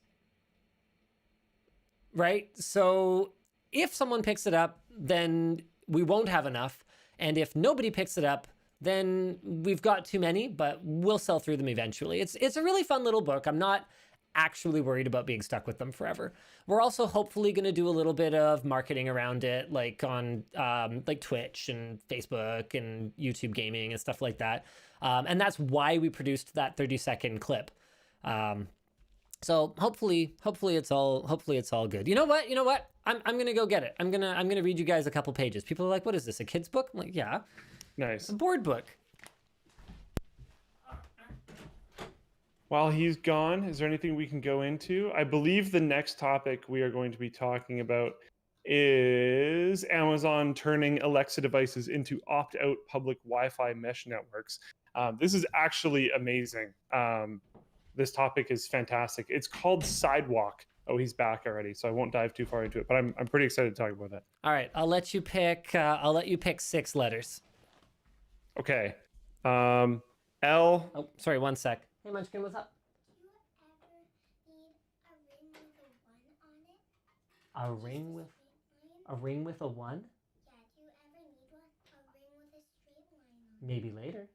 Right? So if someone picks it up, then we won't have enough. And if nobody picks it up, then we've got too many, but we'll sell through them eventually. It's a really fun little book. I'm not actually worried about being stuck with them forever. We're also hopefully going to do a little bit of marketing around it, like on like Twitch and Facebook and YouTube gaming and stuff like that. And that's why we produced that 30-second clip. So hopefully it's all good. You know what? I'm gonna go get it. I'm gonna read you guys a couple pages. People are like, what is this, a kid's book? I'm like, yeah. Nice. A board book. While he's gone, is there anything we can go into? I believe the next topic we are going to be talking about is Amazon turning Alexa devices into opt-out public Wi-Fi mesh networks. This is actually amazing. This topic is fantastic. It's called Sidewalk. Oh, he's back already, so I won't dive too far into it. But I'm pretty excited to talk about that. All right, I'll let you pick. I'll let you pick 6 letters. Okay. L. Oh, sorry, 1 sec. Hey, Munchkin, what's up? Do you ever need a ring with a 1 on it? A ring with a 1? Yeah, do you ever need one? A ring with a straight line on it? Maybe later.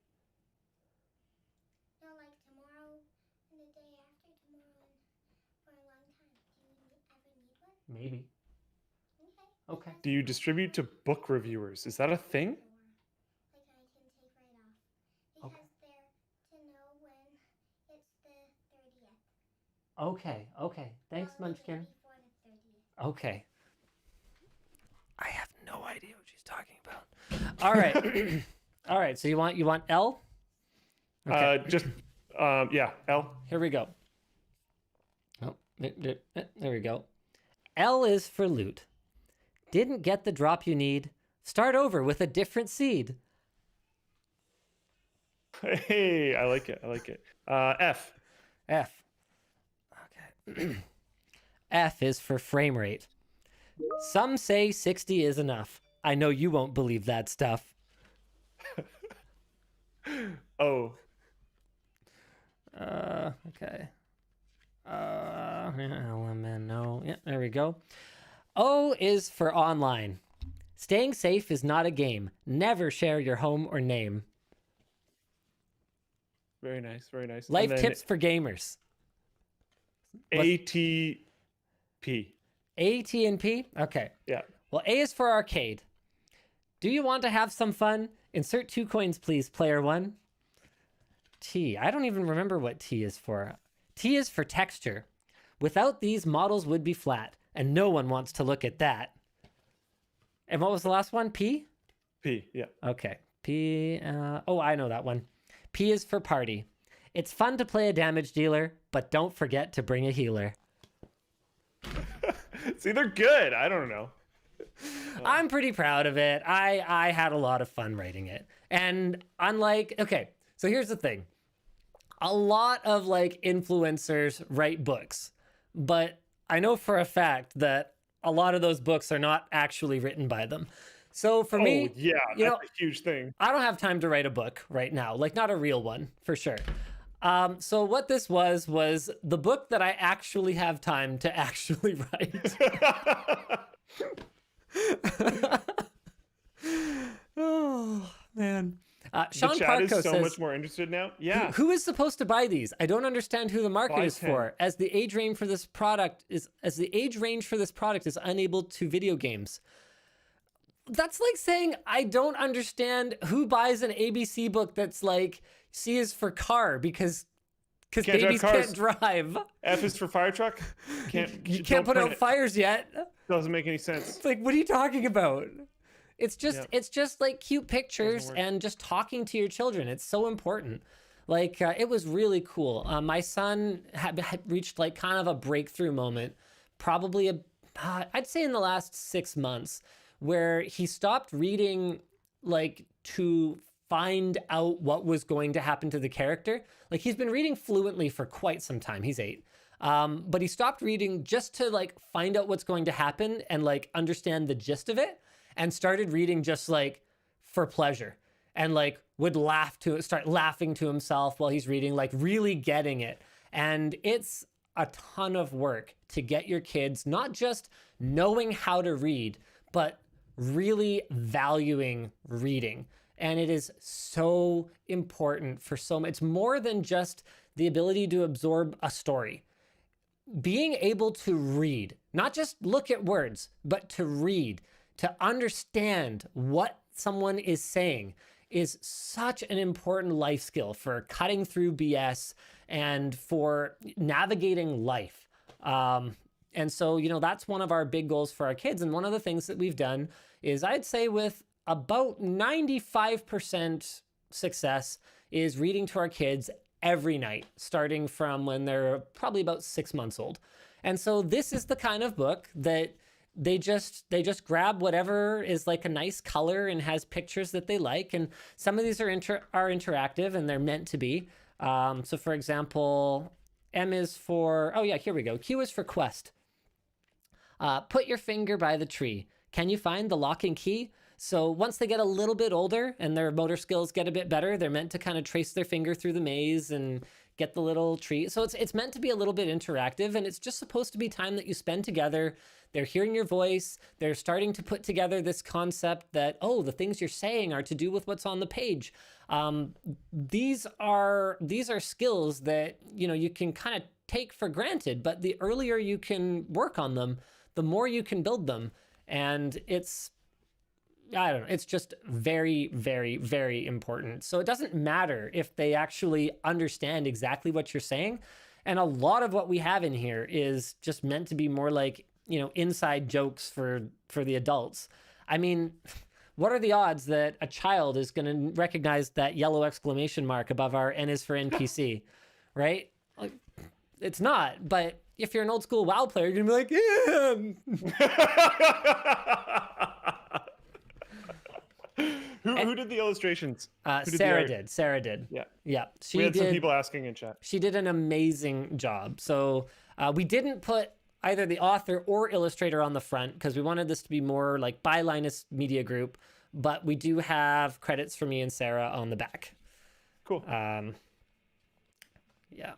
No, like tomorrow and the day after tomorrow and for a long time. Do you ever need one? Maybe. Okay. Do you distribute to book reviewers? Is that a thing? Like I can take right off. Because they're to know when it's the 30th. Okay. Thanks, Well, like Munchkin. Before the 30th. Okay. I have no idea what she's talking about. All right. All right. So you want L? Okay. Just Yeah, L. Here we go. Oh, there we go. L is for loot. Didn't get the drop you need. Start over with a different seed. Hey, I like it. I like it. F. F. Okay. F is for frame rate. Some say 60 is enough. I know you won't believe that stuff. O. Okay. LMNO. Yeah, there we go. O is for online. Staying safe is not a game. Never share your home or name. Very nice. Very nice. Life tips for gamers. ATP. AT&P? Okay. Yeah. Well, A is for arcade. Do you want to have some fun? Insert 2 coins, please, player 1. T. I don't even remember what T is for. T is for texture. Without these, models would be flat, and no one wants to look at that. And what was the last one? P? P. Yeah. Okay. P. Oh, I know that one. P is for party. It's fun to play a damage dealer, but don't forget to bring a healer. See, they're good. I don't know. I'm pretty proud of it. I had a lot of fun writing it. And unlike, okay, so here's the thing. A lot of like influencers write books, but I know for a fact that a lot of those books are not actually written by them. So for me, yeah, you that's know, a huge thing. I don't have time to write a book right now, like not a real one for sure. So what this was the book that I actually have time to actually write. Oh man. Sean the chat Parko is so says, much more interested now. Yeah. who is supposed to buy these? I don't understand who the market Buy is 10. for, as the age range for this product is unable to video games. That's like saying I don't understand who buys an ABC book that's like C is for car because Can't babies drive can't drive. F is for fire truck. You can't put out fires yet. Doesn't make any sense. It's like, what are you talking about? It's just Yeah. it's just like cute pictures work. and just talking to your children. It's so important. Like it was really cool. My son had reached like kind of a breakthrough moment, probably I'd say in the last 6 months, where he stopped reading like to find out what was going to happen to the character. Like he's been reading fluently for quite some time. He's 8. But he stopped reading just to like find out what's going to happen and like understand the gist of it, and started reading just like for pleasure, and like would start laughing to himself while he's reading, like really getting it. And it's a ton of work to get your kids not just knowing how to read, but really valuing reading. And it is so important for so much. It's more than just the ability to absorb a story. Being able to read, not just look at words, but to read, to understand what someone is saying, is such an important life skill for cutting through BS and for navigating life. And so, you know, that's one of our big goals for our kids. And one of the things that we've done is, I'd say with about 95% success, is reading to our kids every night, starting from when they're probably about 6 months old. And so this is the kind of book that they just grab whatever is like a nice color and has pictures that they like. And some of these are interactive, and they're meant to be. So for example, M is for, oh yeah, here we go. Q is for quest. Put your finger by the tree. Can you find the lock and key? So once they get a little bit older and their motor skills get a bit better, they're meant to kind of trace their finger through the maze and get the little tree. So it's meant to be a little bit interactive, and it's just supposed to be time that you spend together. They're hearing your voice. They're starting to put together this concept that, oh, the things you're saying are to do with what's on the page. These are skills that, you know, you can kind of take for granted, but the earlier you can work on them, the more you can build them. And it's, I don't know, it's just very, very, very important. So it doesn't matter if they actually understand exactly what you're saying. And a lot of what we have in here is just meant to be more like, you know, inside jokes for the adults. I mean, what are the odds that a child is going to recognize that yellow exclamation mark above our N is for NPC? right? Like, it's not. But if you're an old school WoW player, you're gonna be like, yeah. Who did the illustrations? Who did the Sarah art? did. Sarah did. Yeah. Yeah. She We had did. some people asking in chat. She did an amazing job. So we didn't put either the author or illustrator on the front because we wanted this to be more like by Linus Media Group, but we do have credits for me and Sarah on the back. Cool. Yeah.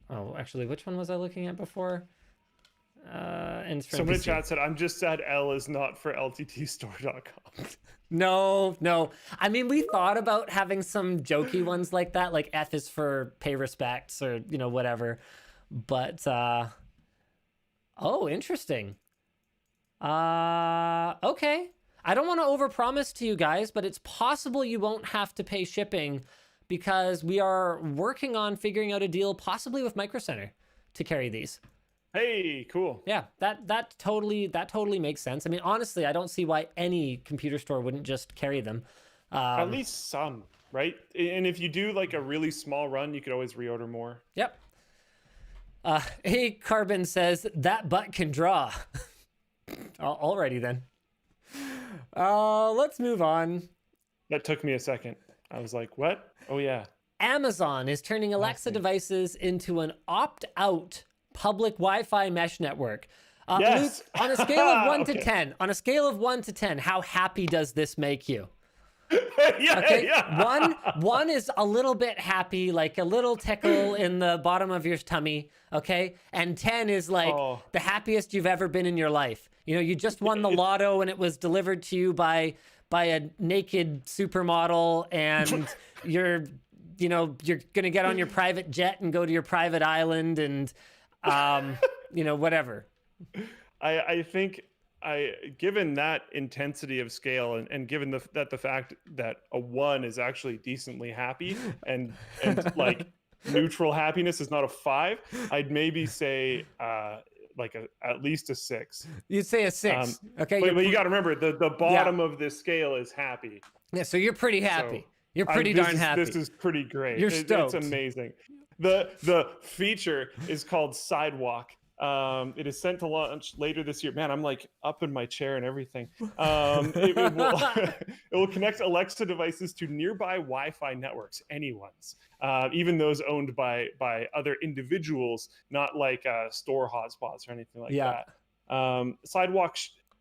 Oh, actually, which one was I looking at before? And Someone in chat said, I'm just sad L is not for lttstore.com. No. I mean, we thought about having some jokey ones like that, like F is for pay respects or, whatever. But, oh, interesting. Okay. I don't want to overpromise to you guys, but it's possible you won't have to pay shipping because we are working on figuring out a deal, possibly with Micro Center, to carry these. Hey, cool. Yeah, that totally makes sense. I mean, honestly, I don't see why any computer store wouldn't just carry them. At least some, right? And if you do like a really small run, you could always reorder more. Yep. Hey, Carbon says that butt can draw. Alrighty then. Let's move on. That took me a second. I was like, what? Oh yeah. Amazon is turning Alexa devices into an opt-out public Wi-Fi mesh network. Yes. Luke, on a scale of 1 Okay. to 10, on 10, how happy does this make you? Yeah, Okay. yeah. One is a little bit happy, like a little tickle in the bottom of your tummy. Okay. And 10 is like the happiest you've ever been in your life. You just won the lotto and it was delivered to you by a naked supermodel and you're going to get on your private jet and go to your private island and, whatever. I think given that intensity of scale and given the fact that a 1 is actually decently happy and like neutral happiness is not a 5, I'd maybe say at least a 6. You'd say a 6. Okay. But you got to remember the bottom of this scale is happy. Yeah. So you're pretty happy. So, you're pretty darn happy. This is pretty great. You're stoked. It's amazing. The feature is called Sidewalk. It is sent to launch later this year. Man, I'm like up in my chair and everything. It will connect Alexa devices to nearby Wi-Fi networks, anyone's, even those owned by other individuals, not like store hotspots or anything like that.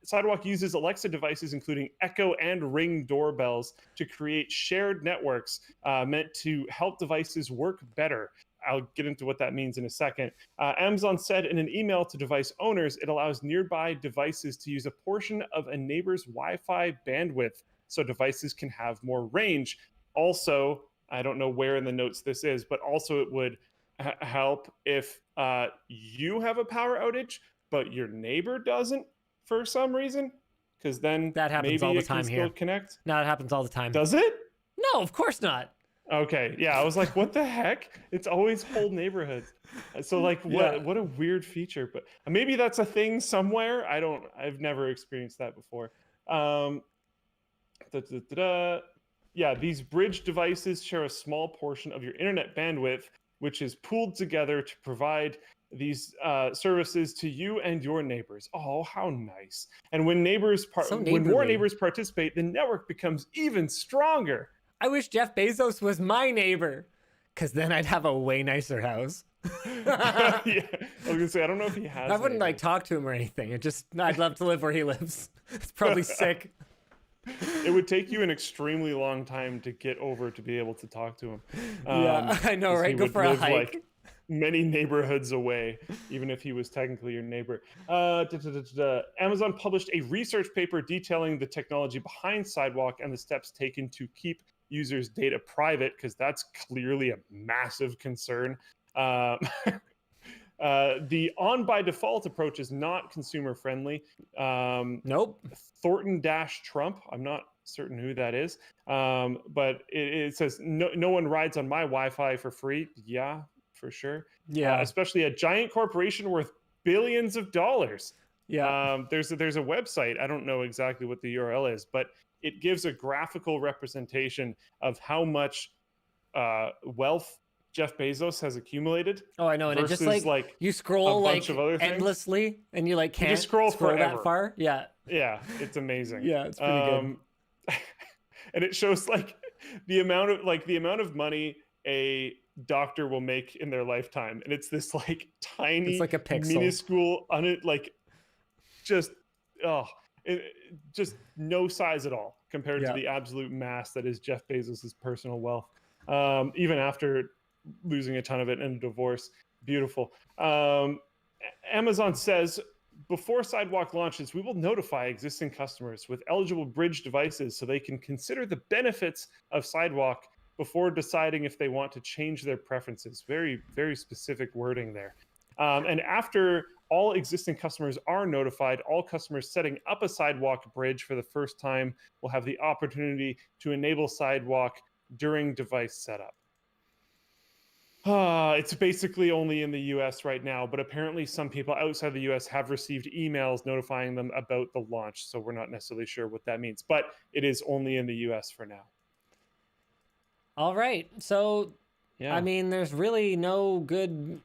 Sidewalk uses Alexa devices, including Echo and Ring doorbells, to create shared networks meant to help devices work better. I'll get into what that means in a second. Amazon said in an email to device owners, it allows nearby devices to use a portion of a neighbor's Wi-Fi bandwidth so devices can have more range. Also, I don't know where in the notes this is, but also it would help if you have a power outage, but your neighbor doesn't for some reason, because then that happens maybe all the it can time still here. Connect. No, it happens all the time. Does it? No, of course not. Okay, yeah, I was like, what the heck? It's always whole neighborhoods. So like, what a weird feature. But maybe that's a thing somewhere. I've never experienced that before. Yeah, these bridge devices share a small portion of your internet bandwidth, which is pooled together to provide these services to you and your neighbors. Oh, how nice! And when when more neighbors participate, the network becomes even stronger. I wish Jeff Bezos was my neighbor, because then I'd have a way nicer house. Yeah, I was gonna say I don't know if he has. I wouldn't like talk to him or anything. I'd love to live where he lives. It's probably sick. It would take you an extremely long time to get over to be able to talk to him. Yeah, I know, right? Go for a hike. Like many neighborhoods away, even if he was technically your neighbor. Amazon published a research paper detailing the technology behind Sidewalk and the steps taken to keep users' data private, because that's clearly a massive concern. The on by default approach is not consumer friendly. Nope. Thornton Trump, I'm not certain who that is, but it says no one rides on my Wi-Fi for free. Yeah, for sure. Yeah, especially a giant corporation worth billions of dollars. Yeah. There's a website. I don't know exactly what the URL is, but it gives a graphical representation of how much wealth Jeff Bezos has accumulated. Oh, I know, and it just versus, like you scroll a bunch like of other things. endlessly, and you like You can't just scroll forever. that far. Yeah, Yeah, it's amazing. yeah, it's pretty good. And it shows like the amount of money a doctor will make in their lifetime, and it's this like tiny, It's like a pixel. minuscule, just just no size at all compared to the absolute mass that is Jeff Bezos's personal wealth. Even after losing a ton of it in a divorce, beautiful. Amazon says, before Sidewalk launches, we will notify existing customers with eligible bridge devices so they can consider the benefits of Sidewalk before deciding if they want to change their preferences. Very, very specific wording there. And after all existing customers are notified, all customers setting up a Sidewalk bridge for the first time will have the opportunity to enable Sidewalk during device setup. It's basically only in the US right now, but apparently some people outside the US have received emails notifying them about the launch. So we're not necessarily sure what that means, but it is only in the US for now. All right. So, Yeah. I mean, there's really no good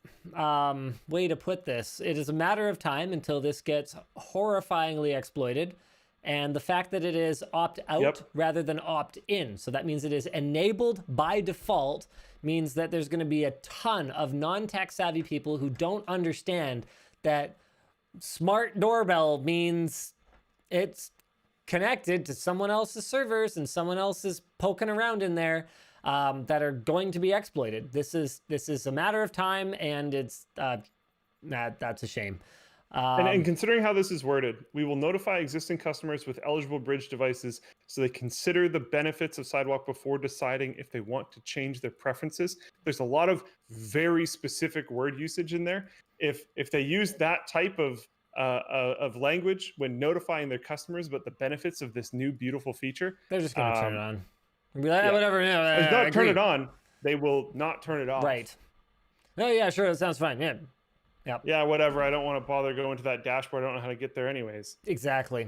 way to put this. It is a matter of time until this gets horrifyingly exploited. And the fact that it is opt-out rather than opt-in. So that means it is enabled by default, means that there's going to be a ton of non-tech savvy people who don't understand that smart doorbell means it's connected to someone else's servers and someone else is poking around in there that are going to be exploited. This is a matter of time, and it's that's a shame. And considering how this is worded, we will notify existing customers with eligible bridge devices so they consider the benefits of Sidewalk before deciding if they want to change their preferences. There's a lot of very specific word usage in there. If they use that type of language when notifying their customers about the benefits of this new beautiful feature, they're just going to turn it on. Be like, whatever. It's not turn it on. They will not turn it off. Right. Oh yeah, sure. That sounds fine. Yeah. Yep. Yeah, whatever. I don't want to bother going to that dashboard. I don't know how to get there anyways. Exactly.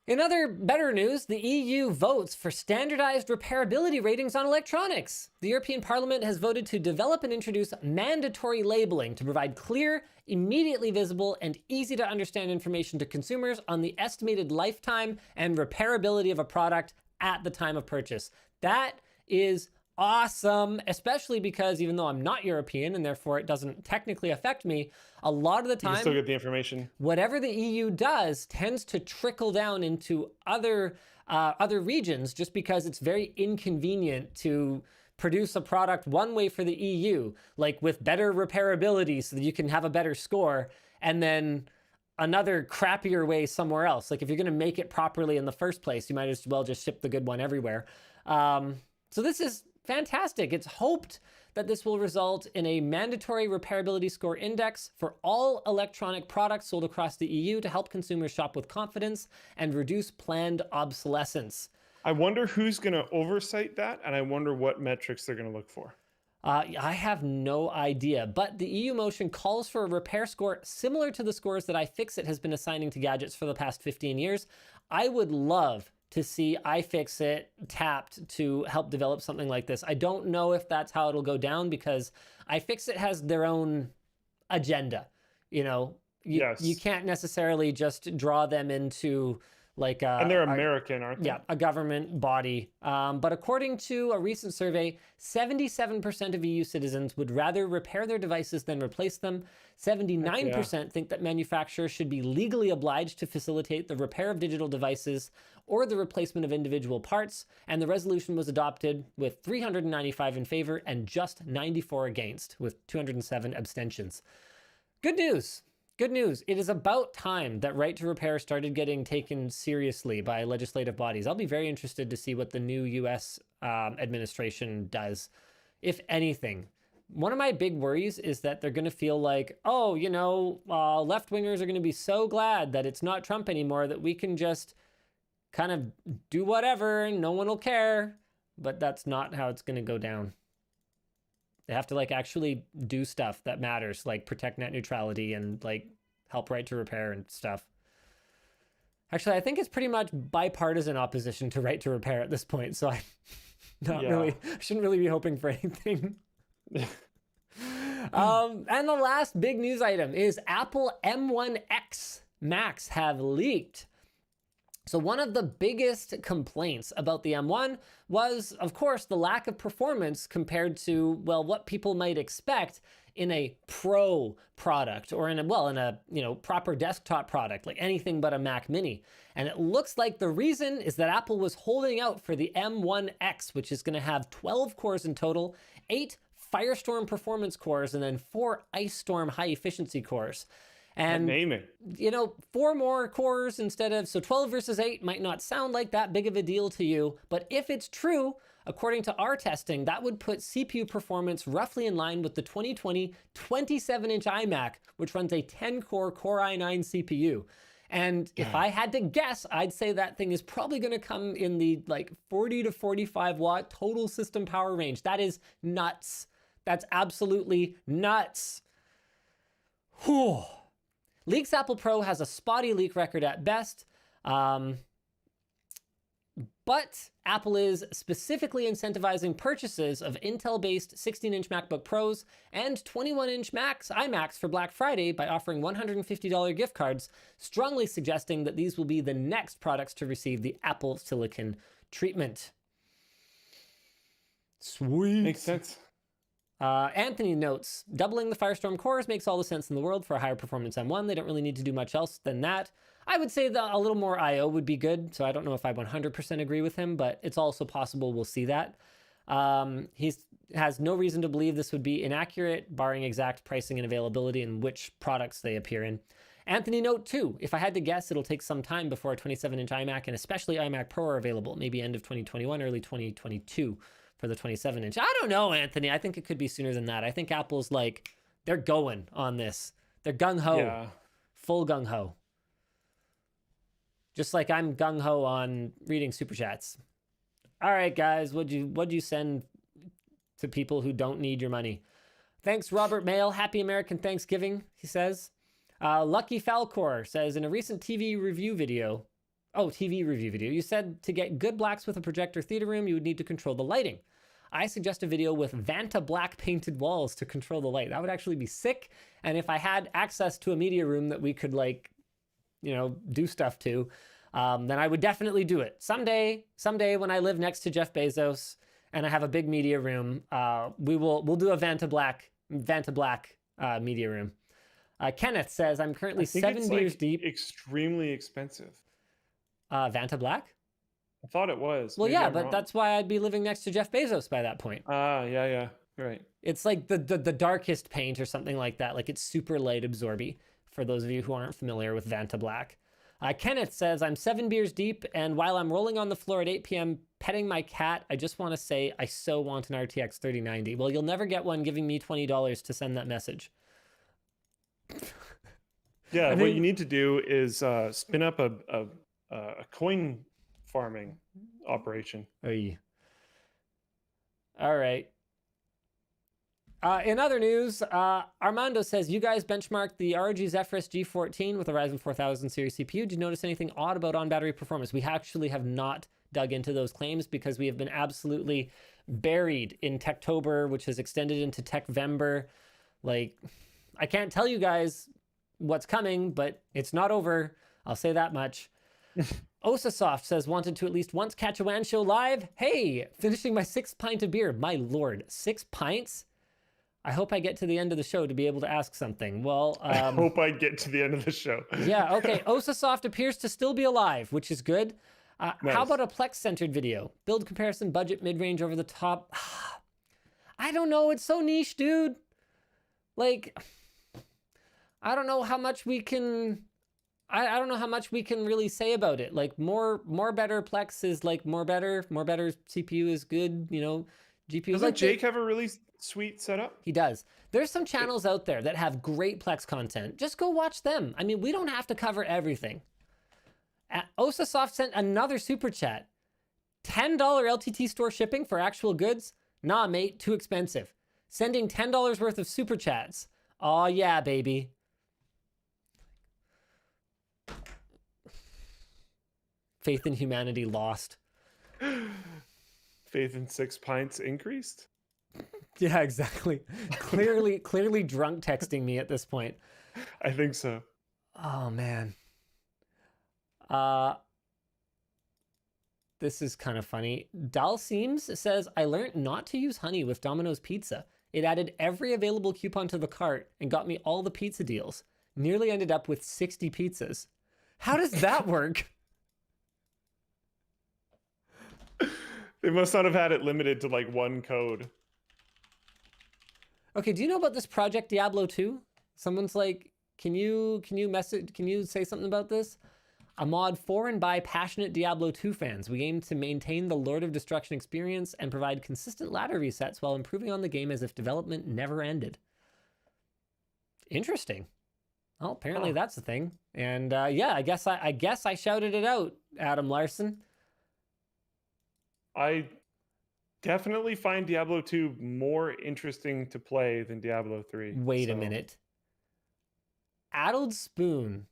In other better news, the EU votes for standardized repairability ratings on electronics. The European Parliament has voted to develop and introduce mandatory labeling to provide clear, immediately visible, and easy to understand information to consumers on the estimated lifetime and repairability of a product at the time of purchase. That is awesome, especially because even though I'm not European and therefore it doesn't technically affect me, a lot of the time, you can still get the information. Whatever the EU does tends to trickle down into other regions just because it's very inconvenient to produce a product one way for the EU, like with better repairability so that you can have a better score, and then another crappier way somewhere else. Like if you're going to make it properly in the first place, you might as well just ship the good one everywhere. So this is fantastic. It's hoped that this will result in a mandatory repairability score index for all electronic products sold across the EU to help consumers shop with confidence and reduce planned obsolescence. I wonder who's going to oversight that, and I wonder what metrics they're going to look for. I have no idea, but the EU motion calls for a repair score similar to the scores that iFixit has been assigning to gadgets for the past 15 years. I would love to see iFixit tapped to help develop something like this. I don't know if that's how it'll go down because iFixit has their own agenda. You know, you can't necessarily just draw them into like and they're American, aren't they? Yeah, a government body. But according to a recent survey, 77% of EU citizens would rather repair their devices than replace them. 79% think that manufacturers should be legally obliged to facilitate the repair of digital devices or the replacement of individual parts. And the resolution was adopted with 395 in favor and just 94 against, with 207 abstentions. Good news. Good news. It is about time that right to repair started getting taken seriously by legislative bodies. I'll be very interested to see what the new US administration does, if anything. One of my big worries is that they're going to feel like, oh, you know, left-wingers are going to be so glad that it's not Trump anymore that we can just kind of do whatever and no one will care. But that's not how it's going to go down. They have to like actually do stuff that matters, like protect net neutrality and like help right to repair and stuff. Actually, I think it's pretty much bipartisan opposition to right to repair at this point. So I shouldn't really be hoping for anything. And the last big news item is Apple M1X Macs have leaked. So one of the biggest complaints about the M1 was, of course, the lack of performance compared to, well, what people might expect in a pro product or in a proper desktop product, like anything but a Mac Mini. And it looks like the reason is that Apple was holding out for the M1X, which is going to have 12 cores in total, 8 Firestorm performance cores, and then 4 Ice Storm high efficiency cores. And, naming. 4 more cores instead of, so 12 versus 8 might not sound like that big of a deal to you, but if it's true, according to our testing, that would put CPU performance roughly in line with the 2020 27-inch iMac, which runs a 10-core Core i9 CPU. And if I had to guess, I'd say that thing is probably going to come in the 40 to 45 watt total system power range. That is nuts. That's absolutely nuts. Whew. Leaks Apple Pro has a spotty leak record at best, but Apple is specifically incentivizing purchases of Intel-based 16-inch MacBook Pros and 21-inch iMacs for Black Friday by offering $150 gift cards, strongly suggesting that these will be the next products to receive the Apple Silicon treatment. Sweet. Makes sense. Anthony notes, doubling the Firestorm cores makes all the sense in the world for a higher performance M1. They don't really need to do much else than that. I would say that a little more I/O would be good, so I don't know if I 100% agree with him, but it's also possible we'll see that. He has no reason to believe this would be inaccurate, barring exact pricing and availability and which products they appear in. Anthony note 2, if I had to guess, it'll take some time before a 27-inch iMac and especially iMac Pro are available, maybe end of 2021, early 2022. For the 27-inch. I don't know, Anthony. I think it could be sooner than that. I think Apple's they're going on this. They're gung-ho. Yeah. Full gung-ho. Just like I'm gung-ho on reading Superchats. All right, guys. What'd you send to people who don't need your money? Thanks, Robert Mail. Happy American Thanksgiving, he says. Lucky Falcor says, in a recent TV review video, you said to get good blacks with a projector theater room, you would need to control the lighting. I suggest a video with Vanta black painted walls to control the light. That would actually be sick. And if I had access to a media room that we could do stuff to, then I would definitely do it. Someday when I live next to Jeff Bezos and I have a big media room, we'll do a Vanta black media room. Kenneth says, I'm currently 7 beers deep. Extremely expensive. Vanta black? I thought it was. Well, Maybe yeah, I'm but wrong. that's why I'd be living next to Jeff Bezos by that point. Yeah. Right. It's like the darkest paint or something like that. Like it's super light absorby for those of you who aren't familiar with Vanta Black. Kenneth says, I'm 7 beers deep, and while I'm rolling on the floor at 8 p.m. petting my cat, I just want to say I so want an RTX 3090. Well, you'll never get one giving me $20 to send that message. Yeah, what you need to do is spin up a coin farming operation. Oy. All right. In other news, Armando says, you guys benchmarked the ROG Zephyrus G14 with a Ryzen 4000 series CPU. Did you notice anything odd about on-battery performance? We actually have not dug into those claims because we have been absolutely buried in Techtober, which has extended into Techvember. I can't tell you guys what's coming, but it's not over. I'll say that much. Osasoft says, wanted to at least once catch a Wan Show live. Hey, finishing my 6th pint of beer. My lord, 6 pints? I hope I get to the end of the show to be able to ask something. Well, I hope I get to the end of the show. Yeah, okay. Osasoft appears to still be alive, which is good. Nice. How about a Plex-centered video? Build comparison, budget, mid-range, over the top. I don't know. It's so niche, dude. I don't know how much we can... I don't know how much we can really say about it. More better Plex is more better CPU is good, GPU. Doesn't Jake have a really sweet setup? He does. There's some channels out there that have great Plex content. Just go watch them. I mean, we don't have to cover everything. Osasoft sent another super chat. $10 LTT store shipping for actual goods? Nah, mate, too expensive. Sending $10 worth of super chats. Oh yeah, baby. Faith in humanity lost. Faith in 6 pints increased? Yeah, exactly. Clearly drunk texting me at this point. I think so. Oh man. This is kind of funny. Dalseems says, I learned not to use honey with Domino's Pizza. It added every available coupon to the cart and got me all the pizza deals. Nearly ended up with 60 pizzas. How does that work? They must not have had it limited to like one code. Okay, do you know about this Project Diablo 2? Someone's like, can you say something about this? A mod for and by passionate Diablo 2 fans. We aim to maintain the Lord of Destruction experience and provide consistent ladder resets while improving on the game as if development never ended. Interesting. Well, apparently that's the thing. And yeah, I guess I shouted it out, Adam Larson. I definitely find Diablo 2 more interesting to play than Diablo 3. Wait a minute. Addled Spoon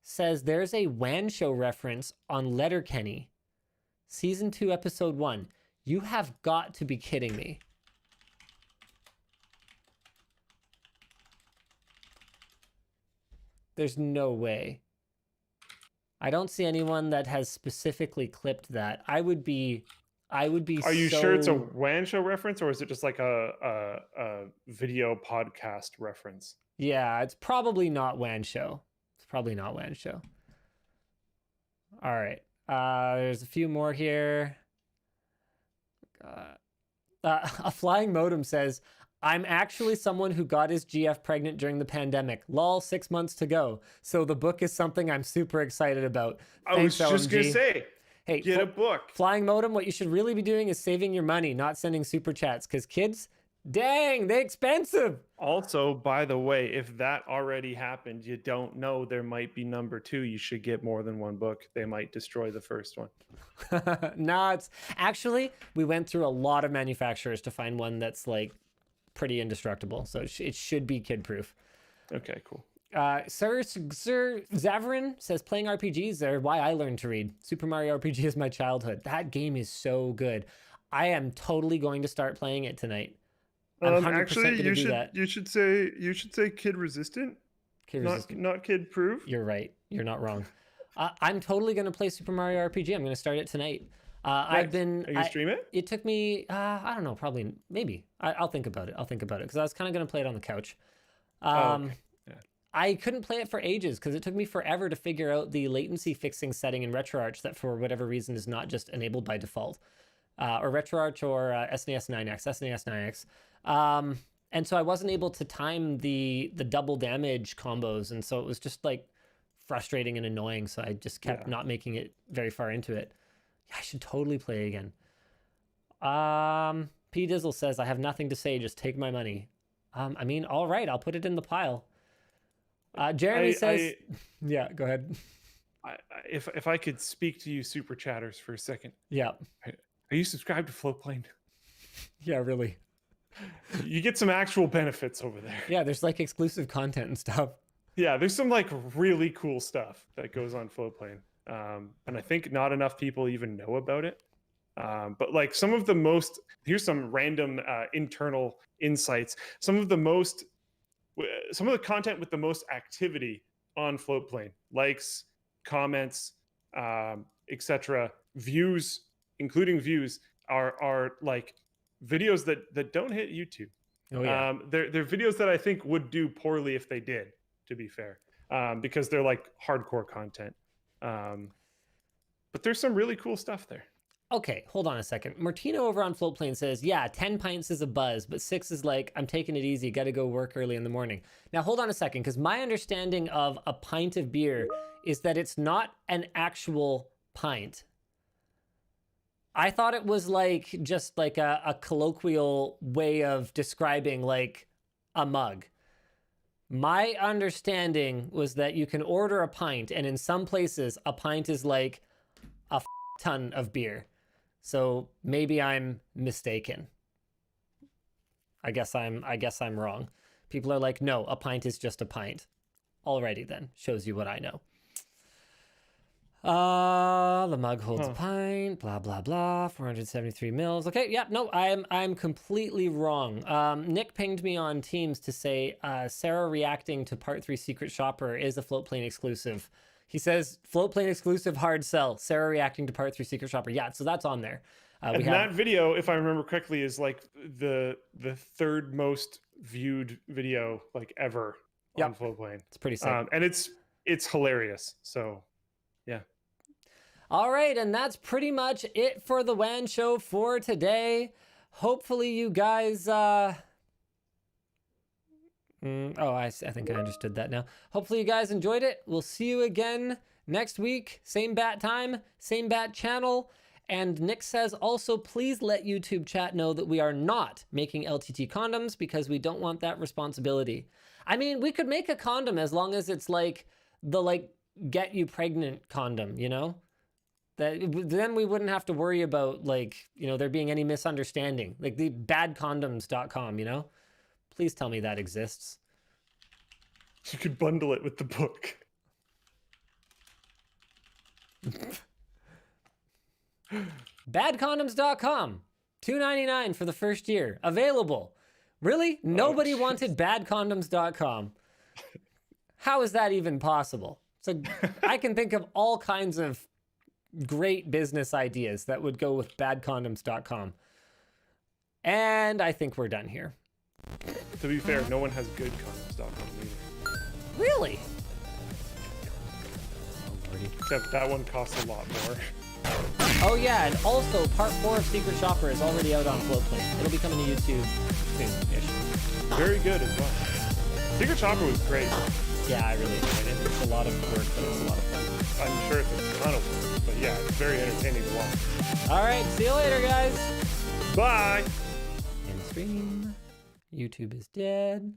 says there's a Wan Show reference on Letterkenny, Season 2, Episode 1. You have got to be kidding me. There's no way. I don't see anyone that has specifically clipped that. I would be Are you sure it's a Wan Show reference, or is it just like a video podcast reference? Yeah, it's probably not Wan Show. It's probably not Wan Show. All right. There's a few more here. A Flying Modem says, I'm actually someone who got his GF pregnant during the pandemic. Lol, 6 months to go. So the book is something I'm super excited about. Thanks, I was just going to LMG. say, Hey, get a book. Flying Modem, what you should really be doing is saving your money, not sending super chats, because kids, dang, they're expensive. Also, by the way, if that already happened, you don't know there might be number 2. You should get more than one book. They might destroy the first one. Nah, it's actually, we went through a lot of manufacturers to find one that's like pretty indestructible. So it should be kid proof. Okay, cool. Sir Zavarin says, playing RPGs are why I learned to read. Super Mario RPG is my childhood. That game is so good. I am totally going to start playing it tonight. I'm 100% Actually, gonna do that. you should say kid resistant, Kid resistant. not kid proof. You're right. You're not wrong. I'm totally going to play Super Mario RPG. I'm going to start it tonight. Are you stream it? It took me, I don't know, probably, maybe. I'll think about it. Because I was kind of going to play it on the couch. Okay. Yeah. I couldn't play it for ages because it took me forever to figure out the latency fixing setting in RetroArch that for whatever reason is not just enabled by default. Or RetroArch or SNES 9X. And so I wasn't able to time the double damage combos. And so it was just like frustrating and annoying. So I just kept not making it very far into it. Yeah, I should totally play again. P Dizzle says, I have nothing to say. Just take my money. I mean, all right, I'll put it in the pile. Jeremy says, yeah, go ahead. If I could speak to you super chatters for a second. Yeah. Are you subscribed to Floatplane? Yeah, really. You get some actual benefits over there. Yeah, there's like exclusive content and stuff. Yeah, there's some like really cool stuff that goes on Floatplane. And I think not enough people even know about it. But like here's some random internal insights. Some of the content with the most activity on Floatplane, likes, comments, etc., views, including views, are like videos that don't hit YouTube. Oh yeah. They're videos that I think would do poorly if they did, to be fair, because they're like hardcore content. But there's some really cool stuff there. Okay, hold on a second. Martino over on Floatplane says, yeah, 10 pints is a buzz, but 6 is like, I'm taking it easy, gotta go work early in the morning. Now, hold on a second, because my understanding of a pint of beer is that it's not an actual pint. I thought it was like, just like a colloquial way of describing like a mug. My understanding was that you can order a pint, and in some places, a pint is like a ton of beer. So maybe I'm mistaken. I guess I'm wrong. People are like, no, a pint is just a pint. Alrighty then, shows you what I know. The mug holds a pint, blah, blah, blah, 473 mils. Okay, yeah, no, I'm completely wrong. Nick pinged me on Teams to say Sarah reacting to Part 3 Secret Shopper is a Floatplane exclusive. He says, Floatplane exclusive, hard sell. Sarah reacting to Part 3 Secret Shopper. Yeah, so that's on there. And that video, if I remember correctly, is like the third most viewed video like ever on Floatplane. It's pretty sick. And it's hilarious. So, yeah. All right, and that's pretty much it for the Wan Show for today. Hopefully you guys... I think I understood that now. Hopefully you guys enjoyed it. We'll see you again next week. Same bat time, same bat channel. And Nick says, also, please let YouTube chat know that we are not making LTT condoms because we don't want that responsibility. I mean, we could make a condom as long as it's like the get you pregnant condom, you know? Then we wouldn't have to worry about there being any misunderstanding. Like the badcondoms.com, you know? Please tell me that exists. You could bundle it with the book. Badcondoms.com. $2.99 for the first year. Available. Really? Nobody wanted badcondoms.com. How is that even possible? So I can think of all kinds of great business ideas that would go with badcondoms.com. And I think we're done here. To be fair, no one has goodcondoms.com either. Really? Except that one costs a lot more. Oh yeah, and also part 4 of Secret Shopper is already out on Floatplane. It'll be coming to YouTube soon-ish. Very good as well. Secret Shopper was great. Yeah, I really enjoyed it. It's a lot of work, but it's a lot of fun. I'm sure it's a ton of work, but yeah, it's very entertaining to watch. All right, see you later, guys. Bye. End stream. YouTube is dead.